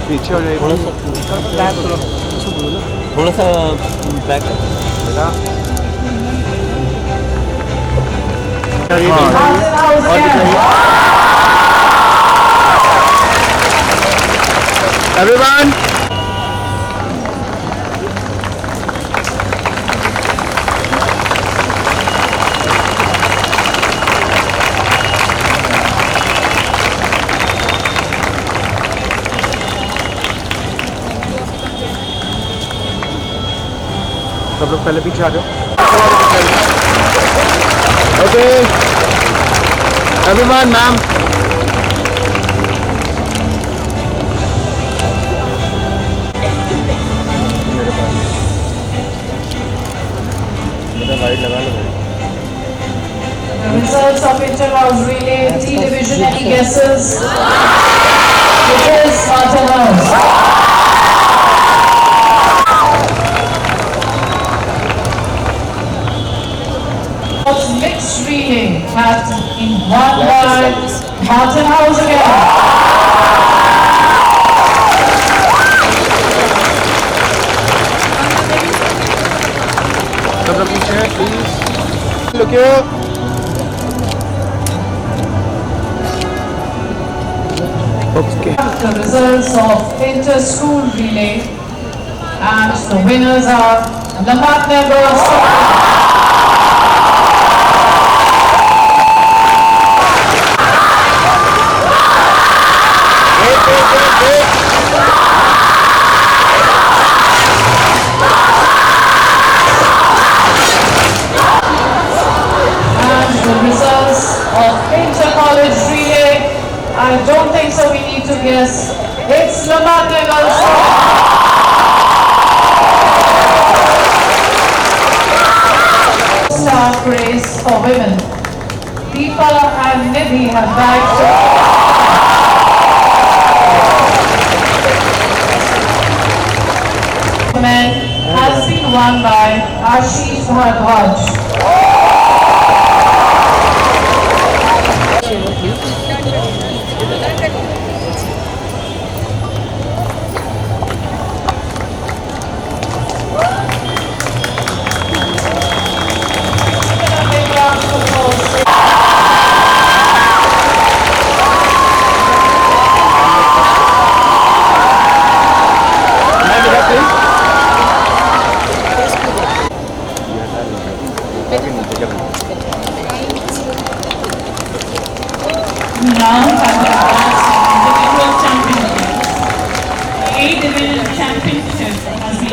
पीछे हो जाए थोड़ा सा back बेटा everyone सब लोग पहले पीछे आ जाओ ओके एवरीवन मैम मेरा वाइड लगा लो The results of Inter-House Relay D Division, any guesses? It is Martin House. Mixed relay has been won by Martin House again. सब लोग पीछे please look here okay The results of inter-school relay, and the winners are Lucknow. Inter-college relay, I don't think so we need to guess. It's Lucknow. Staff race for women. Deepa and Nidhi have bagged. Men has been won by Ashish Bharadwaj.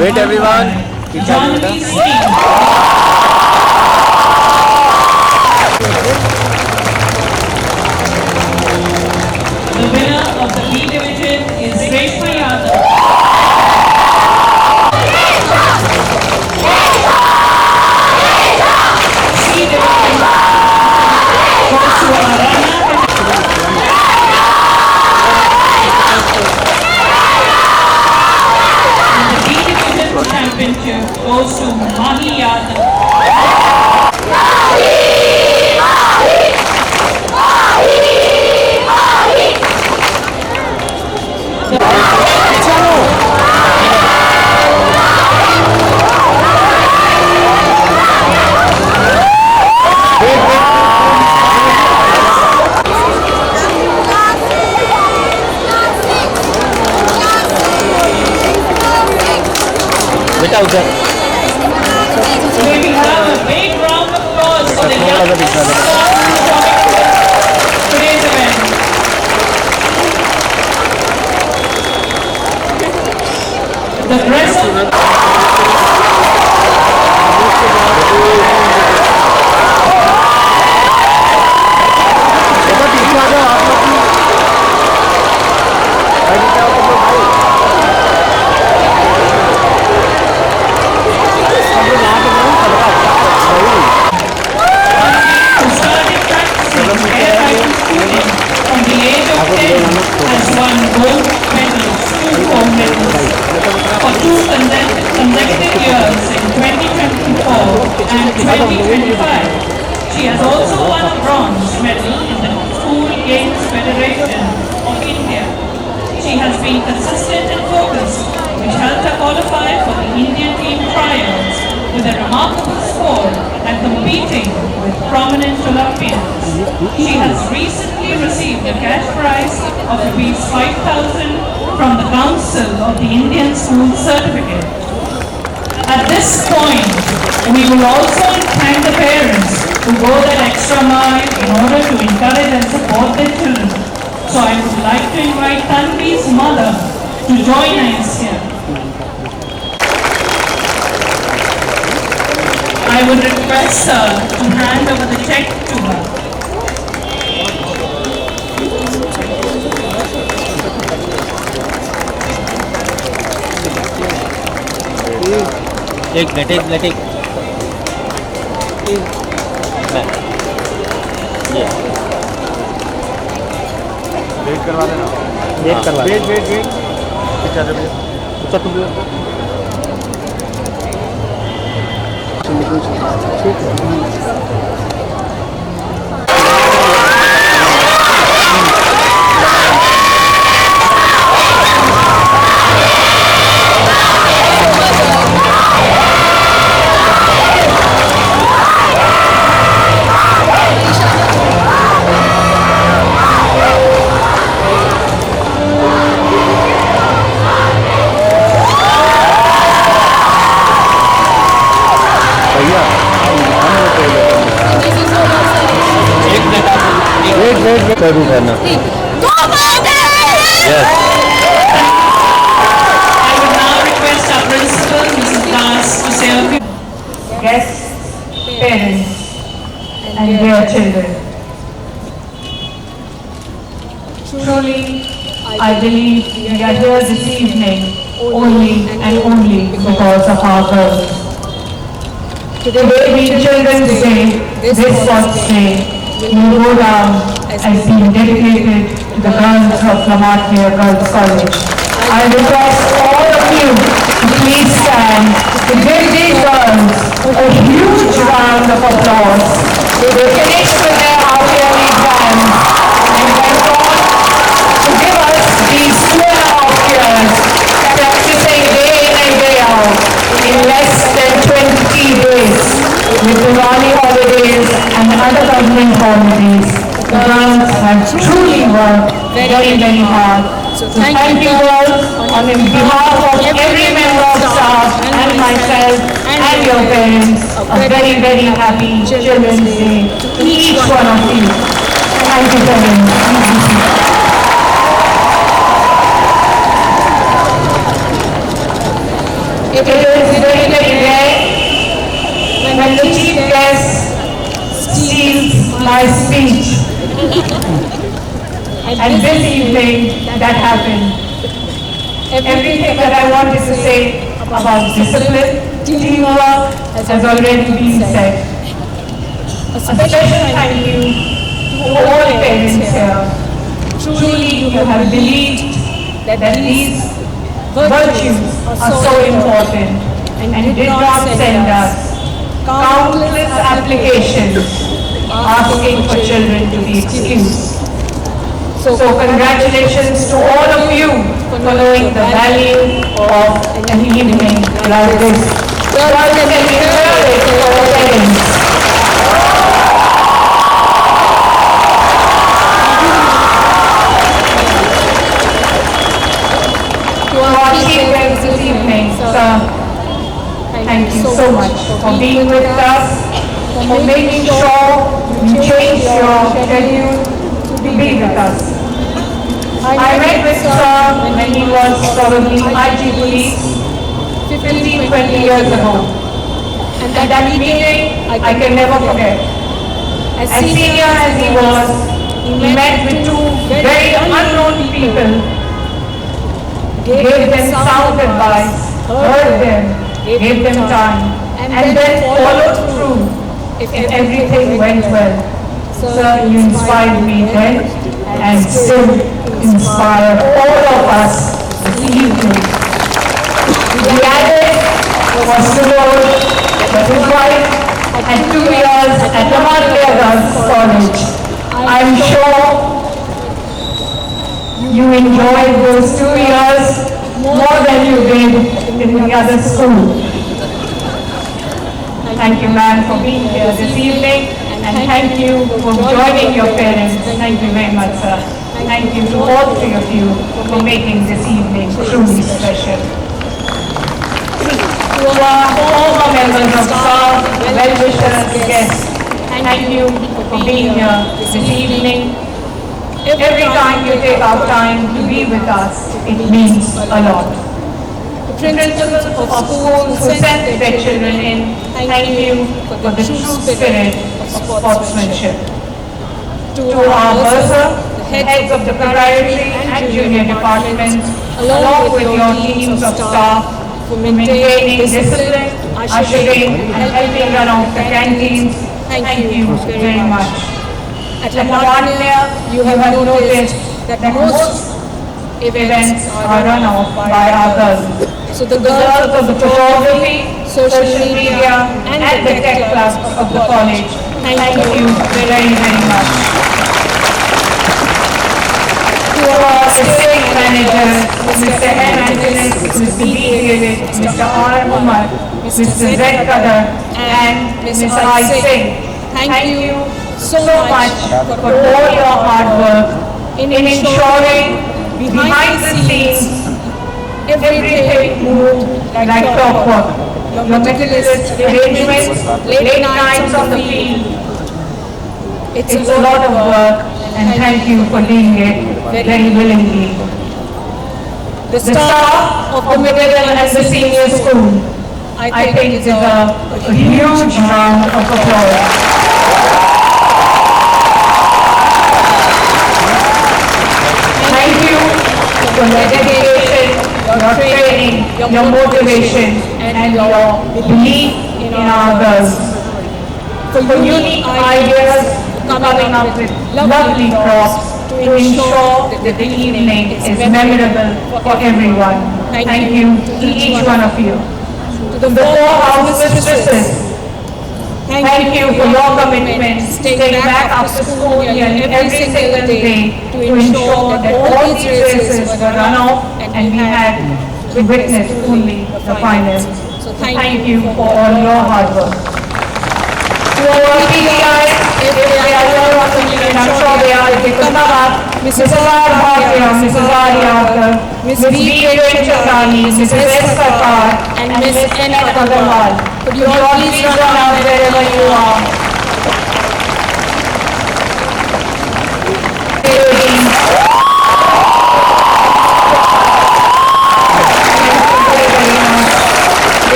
Wait, everyone. Johnny's team. The winner of the B division is Reshma Yadav. C division goes to Arana. And the B division championship goes to Mahi Yadav. बेटा उधर May we have a big round of applause for the young today's event. The crescent. Who started practicing air rifle shooting from the age of 10 has won gold medals, 2 gold medals for 2 consecutive years in 2024 and 2025. She has also won a bronze medal in the School Games Federation of India. She has been consistent and focused, which helped her qualify for the Indian team trials with a remarkable score and competing with prominent Olympians. She has recently received a cash prize of Rs 5,000 from the Council of the Indian School Certificate. At this point, we will also thank the parents who go that extra mile in order to encourage and support their children. So I would like to invite Tanvi's mother to join us here. I would request her to hand over the check to her. एक minute ये wait करवा देना wait पीछे आ जाओ भैया तुम ठीक है वेट करूँ करना yes I would now request our principal, Mrs. Das, to say a few guests, parents, and their children. Truly, I believe we are here this evening only and only because of our girls. Today being Children's Day, this Sports Day will go down as being dedicated to the girls of Lamartia Girls College. I request all of you to please stand to give these girls a huge round of applause. They finished with their half-yearly exams and went on to give us these 2.5 years practicing day in and day out in less than 20 days with Diwali holidays and other government holidays. The girls have truly worked very, very hard. So thank you girls on behalf of every member of staff and myself and your parents. A very, very happy Children's Day to each one of you. Thank you very much. It is really rare when the chief guest steals my speech. And this evening, that happened. Everything that I wanted to say about discipline, teamwork, has already been said. A special thank you to all parents here. Truly, you have believed that these virtues are so important and did not send us countless applications asking for children to be excused. So congratulations to all of you for knowing the value of an evening like this. God can be heard for our parents. To our chief guest this evening, sir, thank you so much for being with us, for making sure you change your schedule to be with us. I met with Sir when he was probably IG police 15-20 years ago. And that meeting I can never forget. As senior as he was, he met with two very unknown people, gave them sound advice, heard them, gave them time, and then followed through if everything went well. Sir, you inspired me then and still inspire all of us this evening. The added was Sunil, that his wife had 2 years at Imagetodaylucknow College. I'm sure you enjoyed those 2 years more than you did in the other school. Thank you, ma'am, for being here this evening. And thank you for joining your parents. Thank you very much, sir. Thank you to all three of you for making this evening truly special. To our former members of staff, well-wishers, guests, thank you for being here this evening. Every time you take our time to be with us, it means a lot. The principals of schools who sent their children in, thank you for the true spirit of sportsmanship. To our bursar, the heads of the proprietary and junior departments, along with your teams of staff, for maintaining discipline, ushering and helping run off the canteens, thank you very much. At Lucknow, you have noticed that most events are run off by our girls. So the girls of the photography, social media and the tech clubs of the college, thank you very, very much. To our estate managers, Mr. M. Angelis, Mr. B. David, Mr. R. Umar, Mr. Z. Kadar and Mr. I. Singh, thank you so much for all your hard work in ensuring behind the scenes everything moved like clockwork. Your meticulous arrangements, late nights on the field. It's a lot of work, and thank you for doing it very willingly. The staff of the middle and the senior school, I think deserve a huge round of applause. Thank you for your dedication, your training, your motivation, and your belief in our girls. For unique ideas, coming up with lovely props to ensure that the evening is memorable for everyone. Thank you to each one of you. To the four house mistresses, thank you for your commitment, staying back after school and every single day to ensure that all these races were run off and we had to witness only the finals. So thank you for all your hard work. To our PDIs, if they are here on the meeting, I'm sure they are, if they could come up, Mrs. R. Bhatia, Mrs. R. Yadkar, Ms. B. Chatani, Mrs. S. Sarkar, and Ms. N. Agarwal. Could you all please run out wherever you are?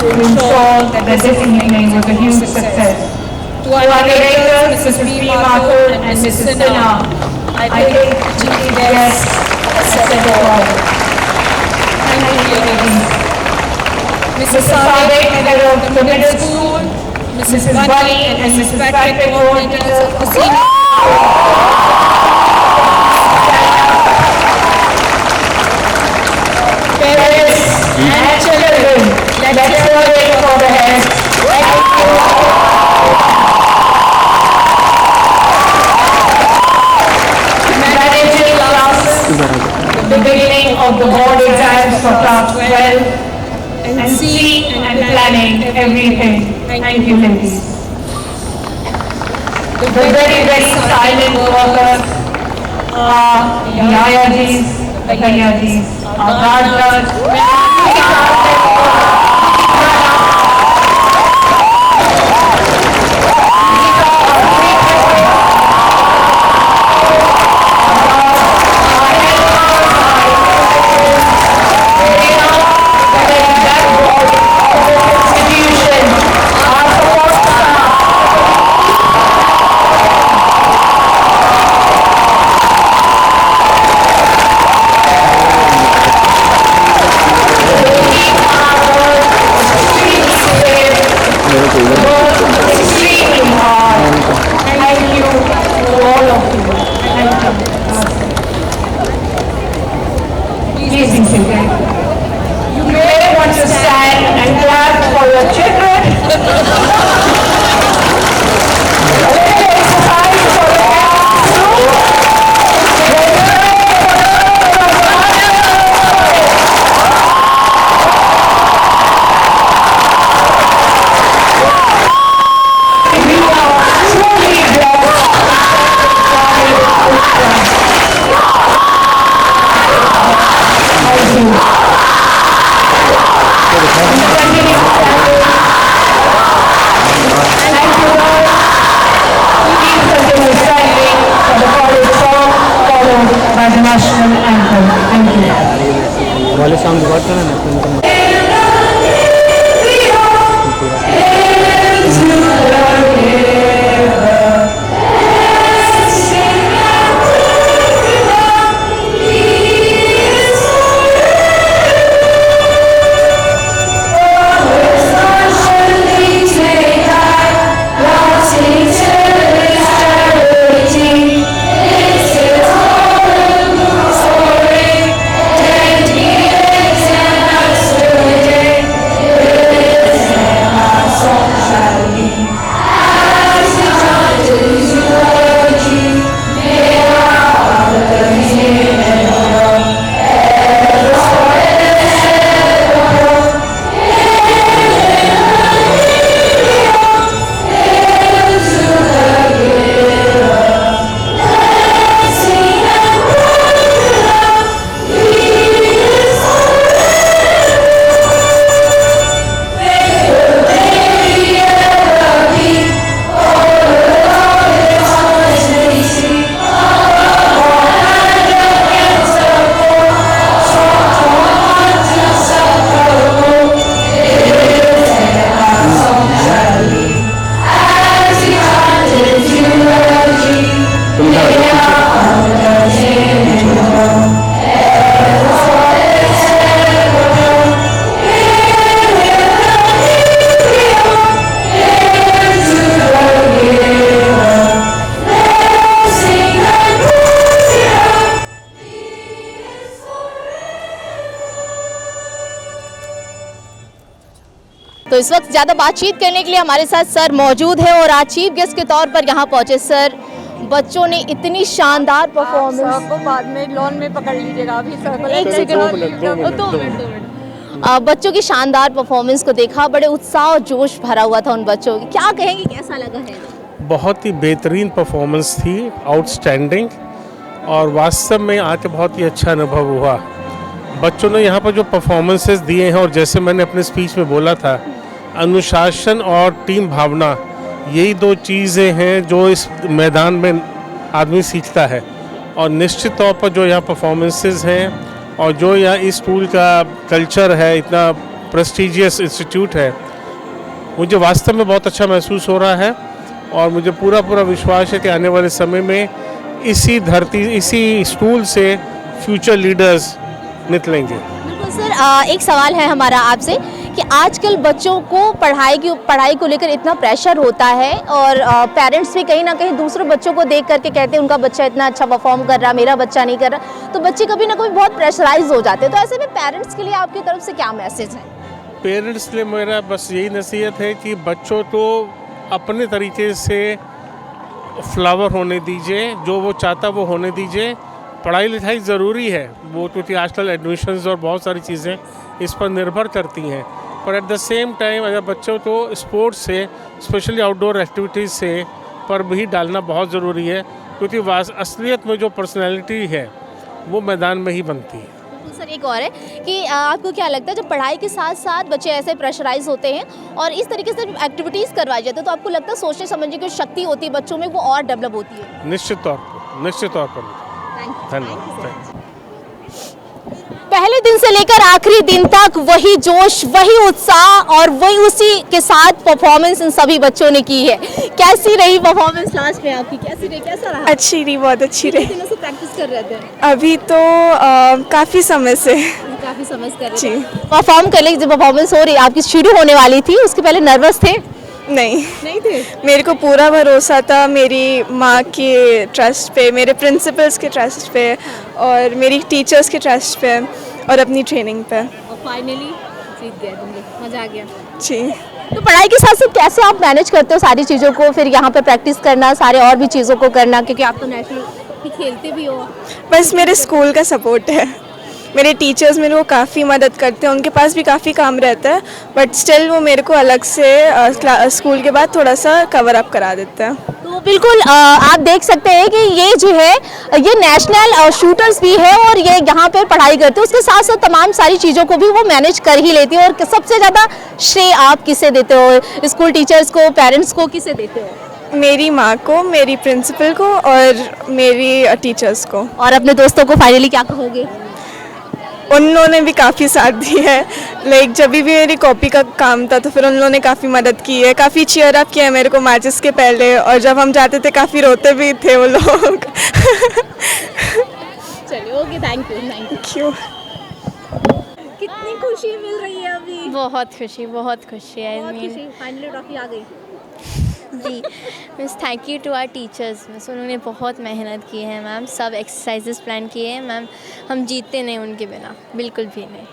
to ensure that this evening was a huge success. To our narrators, Mrs. P. Mathur and Mrs. Sinha, I think chief guests said it all. Thank you, ladies. Mrs. Sadek, head of the middle school, Mrs. Bunny and Mrs. Patrick, coordinators of the senior. Parents and children, let's hear it for the heads. Managing classes, the beginning of the board exams for class 12, and seeing and planning everything. Thank you, ladies. The very, very silent workers are the Ayajis, the Kayajis, our gardeners, you may want to stand and clap for your children. A little exercise for the parents We are truly blessed. By the national anthem. Thank you. वाले song record करना ना तो इस वक्त ज़्यादा बातचीत करने के लिए हमारे साथ सर मौजूद है और आज चीफ गेस्ट के तौर पर यहाँ पहुँचे। सर, बच्चों ने इतनी शानदार परफॉर्मेंस, सबको बाद में लॉन में पकड़ लीजिएगा, अभी एक सेकंड, 2 मिनट। बच्चों की शानदार परफॉर्मेंस को देखा, बड़े उत्साह और जोश भरा हुआ था उन बच्चों की, क्या कहेंगे, कैसा लगा है? बहुत ही बेहतरीन परफॉर्मेंस थी, आउटस्टैंडिंग, और वास्तव में आके बहुत ही अच्छा अनुभव हुआ। बच्चों ने यहाँ पर जो परफॉर्मेंसेस दिए हैं, और जैसे मैंने अपने स्पीच में बोला था, अनुशासन और टीम भावना, यही 2 चीज़ें हैं जो इस मैदान में आदमी सीखता है। और निश्चित तौर पर जो यहाँ परफॉर्मेंसेस हैं और जो यहाँ इस स्कूल का कल्चर है, इतना प्रेस्टीजियस इंस्टीट्यूट है, मुझे वास्तव में बहुत अच्छा महसूस हो रहा है और मुझे पूरा विश्वास है कि आने वाले समय में इसी धरती, इसी स्कूल से फ्यूचर लीडर्स निकलेंगे। बिल्कुल सर, एक सवाल है हमारा आपसे कि आजकल बच्चों को पढ़ाई को लेकर इतना प्रेशर होता है और पेरेंट्स भी कहीं ना कहीं दूसरे बच्चों को देख करके कहते हैं उनका बच्चा इतना अच्छा परफॉर्म कर रहा, मेरा बच्चा नहीं कर रहा, तो बच्चे कभी ना कभी बहुत प्रेशराइज हो जाते हैं। तो ऐसे में पेरेंट्स के लिए आपकी तरफ से क्या मैसेज है? पेरेंट्स के लिए मेरा बस यही नसीहत है कि बच्चों को अपने तरीके से फ्लावर होने दीजिए, जो वो चाहता वो होने दीजिए। पढ़ाई लिखाई ज़रूरी है, वो क्योंकि आजकल एडमिशन्स और बहुत सारी चीज़ें इस पर निर्भर करती हैं, पर एट द सेम टाइम अगर बच्चों को स्पोर्ट्स से, स्पेशली आउटडोर एक्टिविटीज़ से पर भी डालना बहुत ज़रूरी है, क्योंकि असलियत में जो पर्सनैलिटी है वो मैदान में ही बनती है। सर एक और है कि आपको क्या लगता है जब पढ़ाई के साथ साथ बच्चे ऐसे प्रेशराइज होते हैं और इस तरीके से एक्टिविटीज़ करवाई जाती है तो आपको लगता है सोचने समझने की शक्ति होती है बच्चों में वो और डेवलप होती है? निश्चित तौर पर। धन्यवाद। पहले दिन से लेकर आखिरी दिन तक वही जोश, वही उत्साह और वही उसी के साथ परफॉर्मेंस इन सभी बच्चों ने की है। कैसी रही परफॉर्मेंस लास्ट में आपकी? कैसी रही, कैसा रहा? अच्छी रही, बहुत अच्छी रही। कितने दिनों से प्रैक्टिस कर रहे थे? अभी तो काफ़ी समय से कर रहे थे। परफॉर्म कर जब परफॉर्मेंस हो रही आपकी शुरू होने वाली थी, उसके पहले नर्वस थे? नहीं थे। मेरे को पूरा भरोसा था मेरी माँ के ट्रस्ट पे, मेरे प्रिंसिपल्स के ट्रस्ट पे और मेरी टीचर्स के ट्रस्ट पे और अपनी ट्रेनिंग पे। और फाइनली जीत गए तुम लोग, मज़ा आ गया जी। तो पढ़ाई के साथ साथ कैसे आप मैनेज करते हो सारी चीज़ों को, फिर यहाँ पे प्रैक्टिस करना, सारे और भी चीज़ों को करना, क्योंकि आप तो नेशनल भी खेलते भी हो? बस मेरे स्कूल का सपोर्ट है, मेरे टीचर्स मेरे को काफ़ी मदद करते हैं, उनके पास भी काफ़ी काम रहता है बट स्टिल वो मेरे को अलग से स्कूल के बाद थोड़ा सा कवर अप करा देते हैं। तो बिल्कुल आप देख सकते हैं कि ये जो है ये नेशनल शूटर्स भी है और ये यहाँ पर पढ़ाई करते हैं, उसके साथ साथ तमाम सारी चीज़ों को भी वो मैनेज कर ही लेती है। और सबसे ज़्यादा श्रेय आप किसे देते हो? स्कूल टीचर्स को, पेरेंट्स को, किसे देते हो? मेरी माँ को, मेरी प्रिंसिपल को और मेरी टीचर्स को। और अपने दोस्तों को फाइनली क्या कहोगे? उन्होंने भी काफ़ी साथ दी है, लाइक जब भी मेरी कॉपी का काम था तो फिर उन लोगों ने काफ़ी मदद की है, काफ़ी चीयर अप किया है मेरे को मैचेस के पहले, और जब हम जाते थे काफ़ी रोते भी थे वो लोग। चलिए ओके, थैंक यू। कितनी खुशी मिल रही है अभी? बहुत खुशी है। फाइनली ट्रॉफी आ गई। जी miss, thank you to our teachers miss, उन्होंने बहुत मेहनत की है मैम, सब एक्सरसाइजेस प्लान किए हैं मैम, हम जीतते नहीं उनके बिना, बिल्कुल भी नहीं।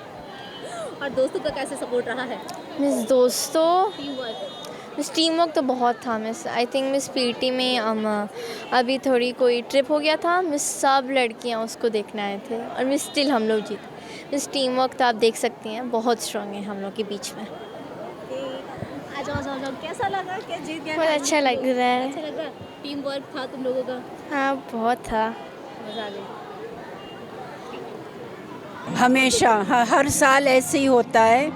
और दोस्तों का कैसे सपोर्ट रहा है मिस? दोस्तों टीम वर्क तो बहुत था miss. I think miss PT में अभी थोड़ी कोई ट्रिप हो गया था मिस, सब लड़कियां उसको देखने आए थे और मिस स्टिल हम लोग जीते मिस। टीम वर्क तो आप देख सकती हैं बहुत स्ट्रॉन्ग है हम लोग के बीच में। जाओ कैसा लगा, क्या जीत गया? बहुत अच्छा लग रहा है। अच्छा लग रहा है? टीम वर्क था तुम लोगों का? हाँ बहुत था, मज़ा आ गई। हमेशा हर साल ऐसे ही होता है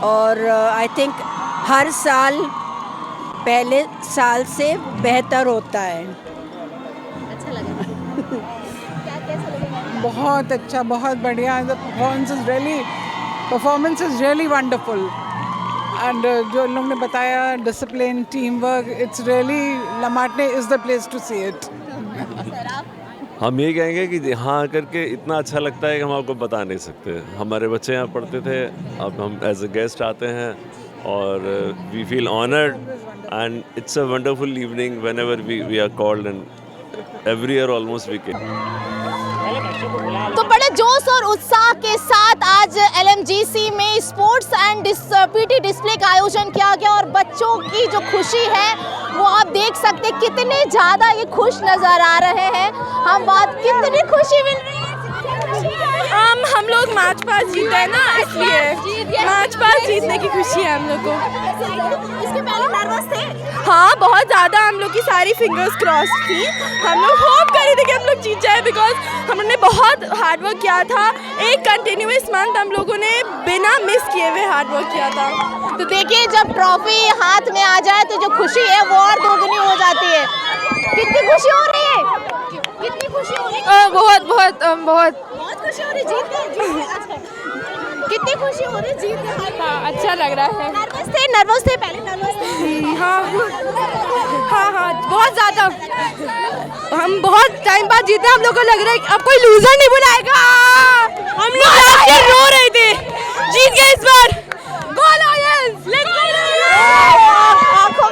और आई थिंक हर साल पहले साल से बेहतर होता है। अच्छा लगा? कैसा लगा? बहुत अच्छा, बहुत बढ़िया। Performance is really wonderful and जो लोग ने बताया discipline, team work, it's really लमाटने is the place to see it. हम ये कहेंगे कि यहाँ आकर के इतना अच्छा लगता है कि हम आपको बता नहीं सकते। हमारे बच्चे यहाँ पढ़ते थे, अब हम एज अ गेस्ट आते हैं और we feel honoured and it's a wonderful evening whenever we are called and every year almost we can. तो बड़े जोश और उत्साह के साथ आज LMGC में स्पोर्ट्स एंड पीटी डिस्प्ले का आयोजन किया गया और बच्चों की जो खुशी है वो आप देख सकते हैं, कितने ज़्यादा ये खुश नज़र आ रहे हैं। हम बात, कितनी खुशी मिल रही है? हम लोग मैच पास जीते हैं ना, इसलिए मैच पास जीतने की खुशी है हम लोग को। इसके पहले नर्वस थे? हाँ बहुत ज़्यादा, हम लोग की सारी फिंगर्स क्रॉस थी, हम लोग होप कर रहे थे कि हम लोग जीत जाए बिकॉज हमने बहुत हार्ड वर्क किया था। एक कंटिन्यूअस मंथ हम लोगों ने बिना मिस किए हुए हार्ड वर्क किया था। तो देखिए जब ट्रॉफी हाथ में आ जाए तो जो खुशी है वो और दोगुनी हो जाती है। कितनी खुशी हो रही है? कितनी खुशी हो रही है? बहुत खुशी हो रही है। जीत गए। अच्छा, कितनी खुशी हो रही जीत गए। हाँ, अच्छा लग रहा है। नर्वस थे पहले, नर्वस थे। हाँ, बहुत ज़्यादा। हम बहुत टाइम बाद जीते, हम लोग को लग रहा है कि अब कोई लूजर नहीं बुलाएगा। हम लोग लास्ट ईयर रो रहे थे, जीत गए इस बार। गो लॉयंस, लेट्स गो। आंखों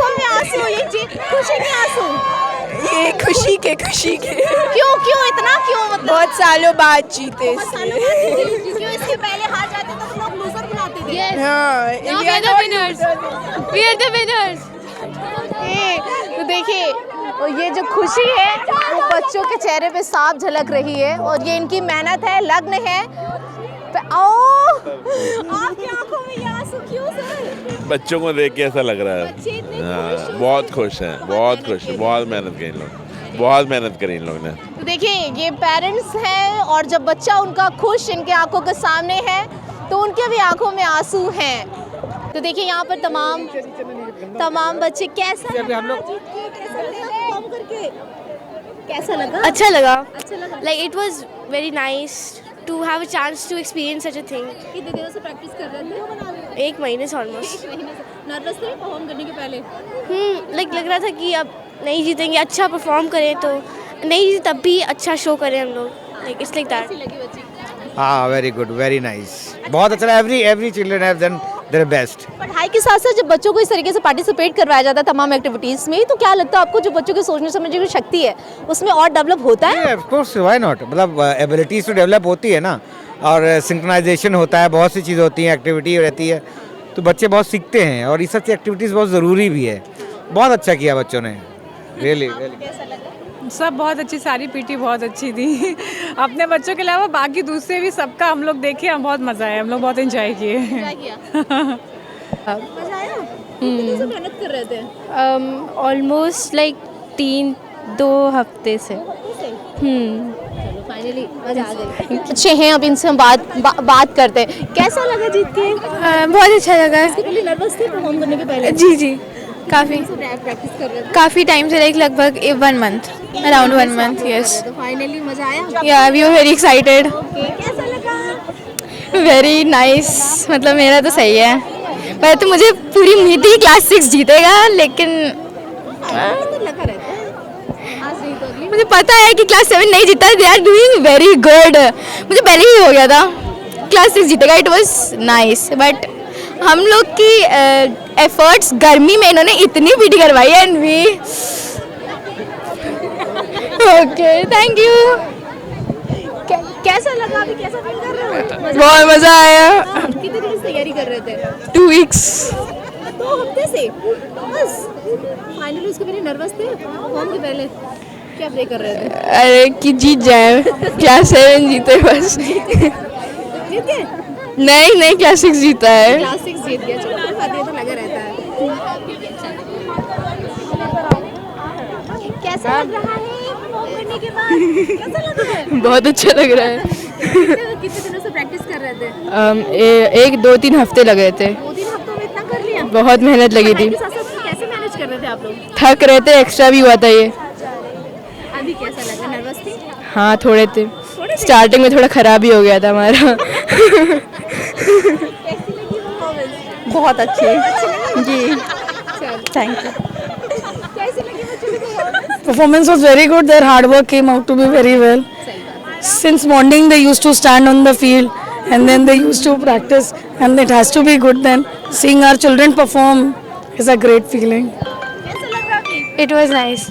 में आंसू, ये जीत खुशी के आंसू। ये खुशी के क्यों इतना क्यों, मतलब बहुत सालों बाद जीते क्यों? इसके पहले हार जाते तो लोग लूजर बुलाते थे। हाँ, We are the winners. तो देखिए, ये जो खुशी है वो बच्चों के चेहरे पे साफ झलक रही है और ये इनकी मेहनत है, लग्न है। आपकी आंखों में ये आंसू क्यों सर? बच्चों को देख के ऐसा लग रहा है, हाँ, बहुत खुश हैं, बहुत खुश हैं, बहुत मेहनत करी इन लोग, बहुत मेहनत करी इन लोग ने। तो देखिए, ये पेरेंट्स हैं और जब बच्चा उनका खुश इनके आंखों के सामने है तो उनके भी आंखों में आंसू हैं। तो देखिए यहाँ पर तमाम बच्चे कैसा लगा? अच्छा लगा। Like it was very nice to have a chance to experience such a thing. कितने दिनों से प्रैक्टिस कर रहे थे? 1 महीने से ऑलमोस्ट। नर्वस थे परफॉर्म करने के पहले? लाइक लग रहा था कि अब नहीं जीतेंगे, अच्छा परफॉर्म करें, तो नहीं जीते तब भी अच्छा शो करें हम लोग। Like it's like that. हाँ, वेरी गुड, वेरी नाइस, बहुत अच्छा। Every children have done their best. पढ़ाई के साथ साथ जब बच्चों को इस तरीके से पार्टिसिपेट करवाया जाता है तमाम एक्टिविटीज़ में, तो क्या लगता है आपको जो बच्चों के सोचने समझने की शक्ति है उसमें और डेवलप होता है? ऑफ कोर्स, व्हाई नॉट, मतलब एबिलिटीज तो डेवलप होती है ना, और सिंक्रोनाइजेशन होता है, बहुत सी चीज़ें होती हैं, एक्टिविटी रहती है, तो बच्चे बहुत सीखते हैं और ये सब एक्टिविटीज़ बहुत ज़रूरी भी है। बहुत अच्छा किया बच्चों ने, रियली। सब बहुत अच्छी, सारी पीटी बहुत अच्छी थी। अपने बच्चों के अलावा बाकी दूसरे भी सबका हम लोग देखे, हम बहुत मज़ा आया, हम लोग बहुत एंजॉय किए। मजा आया? कितने दिन से मेहनत कर रहे थे? ऑलमोस्ट लाइक 2 हफ्ते से। चलो फाइनली मजा आ गई। अच्छे हैं, अब इनसे हम बात करते हैं। कैसा लगा जीत के? बहुत अच्छा लगा। इसके पहले नर्वस थे परफॉर्म करने के पहले? जी काफ़ी प्रैक्टिस कर रहे थे? काफ़ी टाइम से, लाइक लगभग 1 मंथ, अराउंड 1 मंथ। यस, तो फाइनली मजा आया? या वी वर वेरी एक्साइटेड। कैसा लगा? वेरी नाइस, मतलब मेरा तो सही है, पर तो मुझे पूरी उम्मीद थी क्लास 6 जीतेगा, लेकिन लगा रहता है आज नहीं तो अगली। मुझे पता है कि क्लास 7 नहीं जीता, they are doing very good, मुझे पहले ही हो गया था क्लास 6 जीतेगा। इट वाज नाइस, बट हम लोग की एफर्ट्स गर्मी में इन्होंने इतनी पीटी करवाई है, and we okay, thank you. कैसा लगा अभी, कैसा फील कर रहे हो? बहुत मज़ा आया। कितने दिन से तैयारी कर रहे थे? 2 वीक्स। 2 हफ्ते से बस? फाइनली उसके पहले नर्वस थे परफॉर्म के पहले? क्या प्रे कर रहे थे? अरे कि जीत जाए, क्लास 7 जीते बस। जीत गए? नहीं, क्लास 6 जीता है। क्लास 6 जीत गया, चलो कोई बात नहीं, तो लगा रहता है। कैसा लग रहा है परफॉर्म करने के बाद? कैसा लग रहा है? बहुत अच्छा लग रहा है। कितने दिनों से प्रैक्टिस कर रहे थे? 1-2-3 हफ्ते लगे थे। 2-3 हफ्तों में इतना कर लिया? बहुत मेहनत लगी थी। कैसे मैनेज कर रहे थे आप लोग? थक रहे थे, एक्स्ट्रा भी हुआ था ये। अभी कैसा लगा? नर्वस थी? हाँ, थोड़े थे। स्टार्टिंग में थोड़ा खराब ही हो गया था हमारा। बहुत अच्छे जी, thank you. Performance was very good. Their hard work came out to be very well. Since morning they used to stand on the field and then they used to practice, and it has to be good then. Seeing our children perform is a great feeling. It was nice.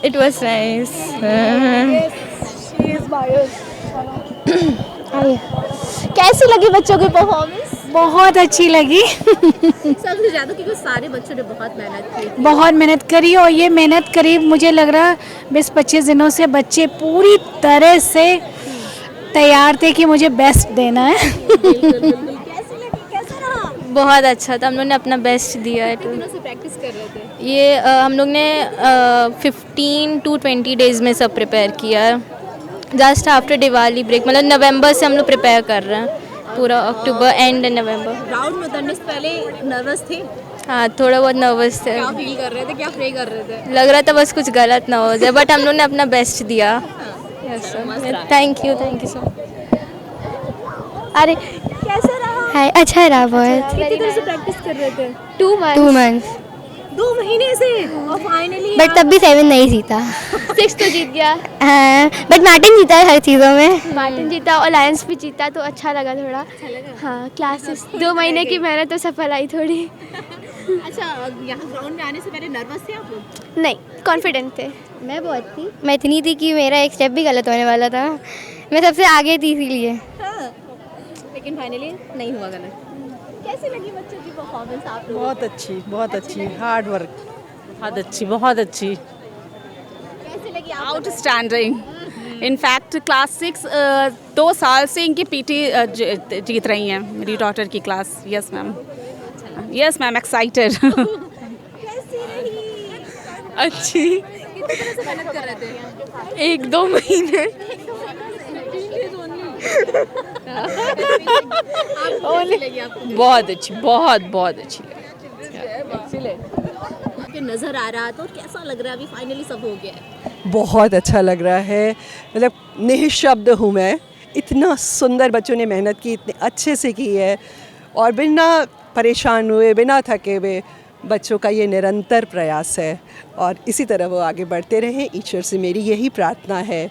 It was nice. कैसी लगी बच्चों की performance? बहुत अच्छी लगी। सबसे ज़्यादा क्योंकि सारे बच्चों ने बहुत मेहनत की। बहुत मेहनत करी, और ये मेहनत करीब मुझे लग रहा 20-25 दिनों से बच्चे पूरी तरह से तैयार थे कि मुझे बेस्ट देना है। बहुत अच्छा था, हम लोग ने अपना बेस्ट दिया है। कितने दिनों से प्रैक्टिस कर रहे थे? ये हम लोग ने 15 to 20 डेज़ में सब प्रिपेयर किया है। जस्ट आफ्टर दिवाली ब्रेक, मतलब नवंबर से हम लोग प्रिपेयर कर रहे हैं, पूरा अक्टूबर एंड नवंबर। राउंड में उतरने से पहले नर्वस थे? हाँ, थोड़ा बहुत नर्वस थे। क्या फील कर रहे थे, क्या प्रे कर रहे थे? लग रहा था बस कुछ गलत ना हो जाए, बट हम लोग ने अपना बेस्ट दिया। Thank you so much. अरे कैसा रहा? हाय, अच्छा रहा बहुत। कितनी देर से प्रैक्टिस कर रहे थे? 2 months 2 महीने से और फाइनली बट तब भी 7 नहीं जीता। 6 तो जीत गया। हाँ, बट मार्टिन जीता है हर चीज़ों में। मार्टिन जीता और लायंस भी जीता तो अच्छा लगा थोड़ा। हाँ, क्लासेस 2 महीने की मेहनत तो सफल आई थोड़ी। अच्छा, यहाँ ग्राउंड में आने से पहले नर्वस थे आप लोग? नहीं, कॉन्फिडेंट थे। मैं बहुत थी, मैं इतनी थी कि मेरा एक स्टेप भी गलत होने वाला था। मैं सबसे आगे थी इसीलिए। हाँ, लेकिन फाइनली नहीं हुआ गलत। कैसी लगी बच्चों की परफॉर्मेंस आप लोगों को? बहुत अच्छी, हार्ड वर्क, बहुत अच्छी। कैसी लगी आप? आउटस्टैंडिंग। इनफैक्ट क्लास 6 2 साल से इनकी पीटी जीत रही हैं मेरी डॉटर की class. Yes ma'am, yes ma'am, excited. कैसी रही? अच्छी। कितनी तरह से मेहनत कर रहे थे? 1-2 महीने। बहुत अच्छी, बहुत अच्छी लगी। आपके नजर आ रहा तो कैसा लग रहा है? अभी फाइनली सब हो गया है। बहुत अच्छा लग रहा है, मतलब निःशब्द हूँ मैं। इतना सुंदर बच्चों ने मेहनत की, इतने अच्छे से की है और बिना परेशान हुए, बिना थके हुए। बच्चों का ये निरंतर प्रयास है और इसी तरह वो आगे बढ़ते रहें, ईश्वर से मेरी यही प्रार्थना है।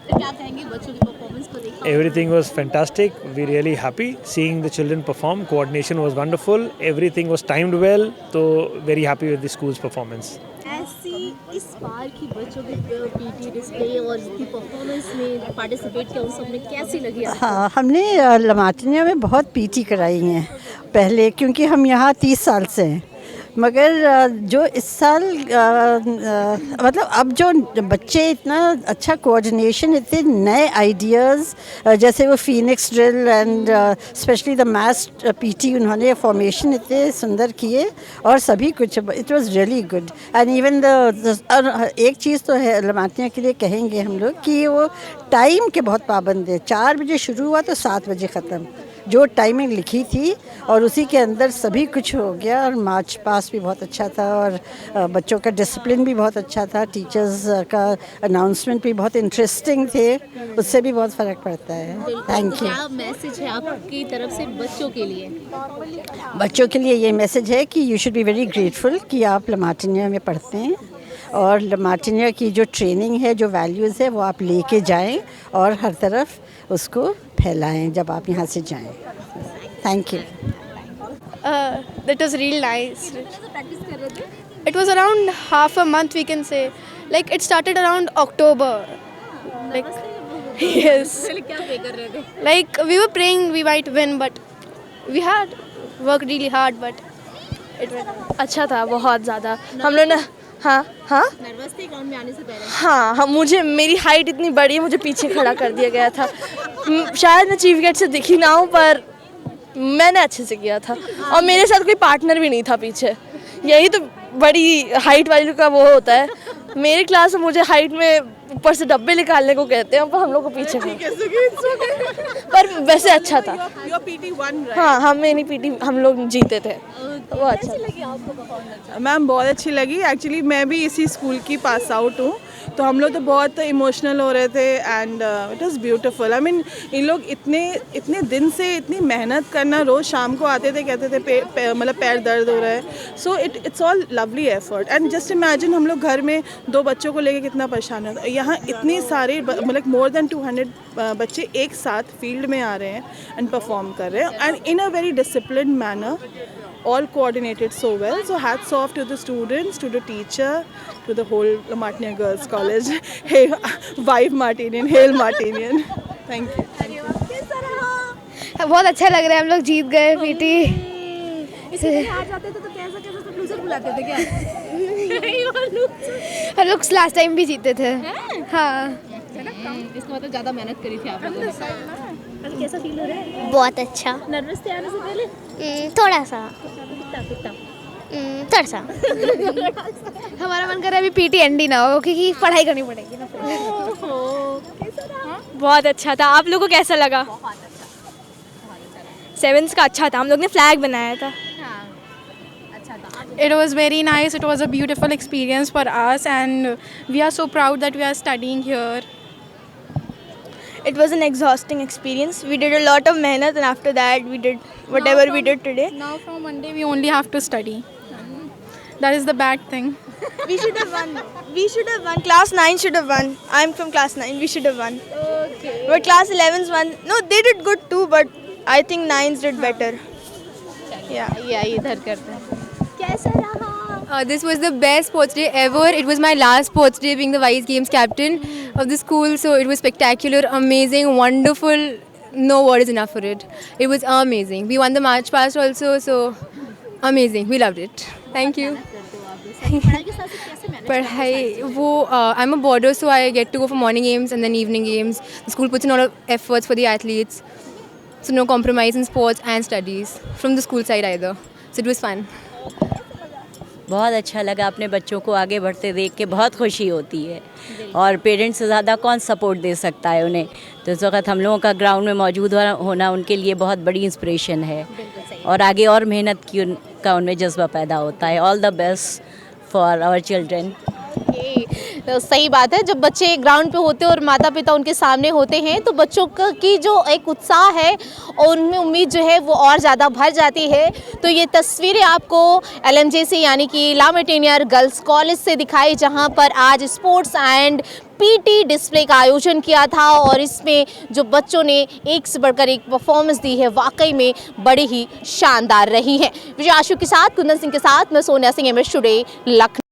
क्या कहेंगे बच्चों की परफॉर्मेंस को देख? Everything was fantastic. We really happy seeing the children perform. Coordination was wonderful. Everything was timed well. So very happy with the school's performance. ऐसी इस बार की बच्चों की पीटी डिस्प्ले और जितनी परफॉर्मेंस में पार्टिसिपेट किया उन सब ने कैसी लगी आपको? हाँ, हमने लमाटनिया में बहुत पीटी कराई हैं पहले, क्योंकि हम यहाँ 30 साल से हैं। मगर जो इस साल मतलब अब जो बच्चे इतना अच्छा कोऑर्डिनेशन, इतने नए आइडियाज़, जैसे वो Phoenix drill and specially the maths PT, उन्होंने फॉर्मेशन इतने सुंदर किए और सभी कुछ, it was really good. And even the एक चीज़ तो है लमाटिया के लिए कहेंगे हम लोग कि वो टाइम के बहुत पाबंद है। 4 बजे शुरू हुआ तो 7 बजे ख़त्म, जो टाइमिंग लिखी थी और उसी के अंदर सभी कुछ हो गया। और मार्च पास भी बहुत अच्छा था और बच्चों का डिसिप्लिन भी बहुत अच्छा था। टीचर्स का अनाउंसमेंट भी बहुत इंटरेस्टिंग थे, उससे भी बहुत फ़र्क पड़ता है। Thank you. क्या मैसेज है आपकी तरफ से बच्चों के लिए? बच्चों के लिए ये मैसेज है कि you should be very grateful कि आप लमाटिनिया में पढ़ते हैं और लमाटिनिया की जो ट्रेनिंग है, जो वैल्यूज़ है, वो आप लेके जाएं और हर तरफ उसको फैलाएं जब आप यहाँ से जाएं। Thank you. That was real nice. It was around half a month, we can say. Like it started around October. Like yes. क्या प्रे कर रहे थे? Like we were praying we might win, but we had worked really hard, but it went. अच्छा था बहुत ज़्यादा। हम लोग ना हाँ नर्वस थे ग्राउंड में आने से पहले? हाँ, हम मुझे मेरी हाइट इतनी बड़ी है, मुझे पीछे खड़ा कर दिया गया था। शायद मैं चीफ गेट से दिखी ना हूँ, पर मैंने अच्छे से किया था और मेरे साथ कोई पार्टनर भी नहीं था पीछे। यही तो बड़ी हाइट वाली का वो होता है। मेरी क्लास में मुझे हाइट में ऊपर से डब्बे निकालने को कहते हैं, पर हम लोग को पीछे पर वैसे अच्छा था। हाँ, हम मेरी पीटी हम लोग जीते थे। वो अच्छा लगी आपको परफॉर्मेंस? मैम बहुत अच्छी लगी। एक्चुअली मैं भी इसी स्कूल की पास आउट हूँ, तो हम लोग तो बहुत इमोशनल हो रहे थे and it was beautiful. I mean in लोग इतने दिन से इतनी मेहनत करना, रोज़ शाम को आते थे, कहते थे मतलब पैर दर्द हो रहा है। So it's all lovely effort. And just imagine हम लोग घर में 2 बच्चों को लेके कितना परेशान होता है। यहाँ इतने सारे मतलब मोर देन 200 बच्चे एक साथ फील्ड में आ रहे हैं एंड परफॉर्म कर रहे हैं and in a very disciplined manner, all coordinated so well. So hats off to the students, to the teacher, to the whole Martinian Girls College. Hey, Vive Martinian, Hail Martinian. Thank you. बहुत अच्छा लग रहा है, हम लोग जीत गए PT. इससे हार जाते थे तो कैसा सब लूजर बुलाते थे क्या? हम लोग लास्ट टाइम भी जीते थे। हाँ, इसका मतलब ज़्यादा मेहनत करी थी आप लोगों ने। कैसा फील हो रहा है? बहुत अच्छा। नर्वस थे आने से पहले? थोड़ा सा। कितना? थोड़ा सा। हमारा मन कर रहा है अभी पीटी एंड ही ना हो, क्योंकि पढ़ाई करनी पड़ेगी ना। बहुत अच्छा था। आप लोगों को कैसा लगा? 7th का अच्छा था, हम लोग ने फ्लैग बनाया था। It was very nice. It was a beautiful experience for us, and we are so proud that we are studying here. It was an exhausting experience. We did a lot of mehnat and after that we did whatever we did today. Now from Monday we only have to study. That is the bad thing. We should have won. We should have won. Class 9 should have won. I'm from class 9. We should have won. Okay. But class 11's won. No, they did good too, but I think 9's did better. Yeah. या इधर करते हैं. कैसा रहा? This was the best sports day ever. It was my last sports day being the Vice Games captain of the school. So it was spectacular, amazing, wonderful. No word is enough for it. It was amazing. We won the march past also. So amazing. We loved it. Thank you. पढ़ाई वो I'm a boarder, so I get to go for morning games and then evening games. The school puts in a lot of efforts for the athletes. So no compromise in sports and studies from the school side either. So it was fun. बहुत अच्छा लगा अपने बच्चों को आगे बढ़ते देख के, बहुत खुशी होती है और पेरेंट्स से ज़्यादा कौन सपोर्ट दे सकता है उन्हें। तो इस वक्त हम लोगों का ग्राउंड में मौजूद होना उनके लिए बहुत बड़ी इंस्पिरेशन है और आगे और मेहनत की उनका उनमें जज्बा पैदा होता है। All the best for our children. सही बात है, जब बच्चे ग्राउंड पे होते हैं और माता पिता उनके सामने होते हैं तो बच्चों की जो एक उत्साह है और उनमें उम्मीद जो है वो और ज़्यादा भर जाती है। तो ये तस्वीरें आपको LMGC यानी कि लामेटेनियर गर्ल्स कॉलेज से दिखाई, जहां पर आज स्पोर्ट्स एंड PT डिस्प्ले का आयोजन किया था और इसमें जो बच्चों ने एक से बढ़कर एक परफॉर्मेंस दी है वाकई में बड़ी ही शानदार रही है। विजय आशु के साथ, कुंदन सिंह के साथ मैं सोनिया सिंह, इमेज टुडे लखनऊ।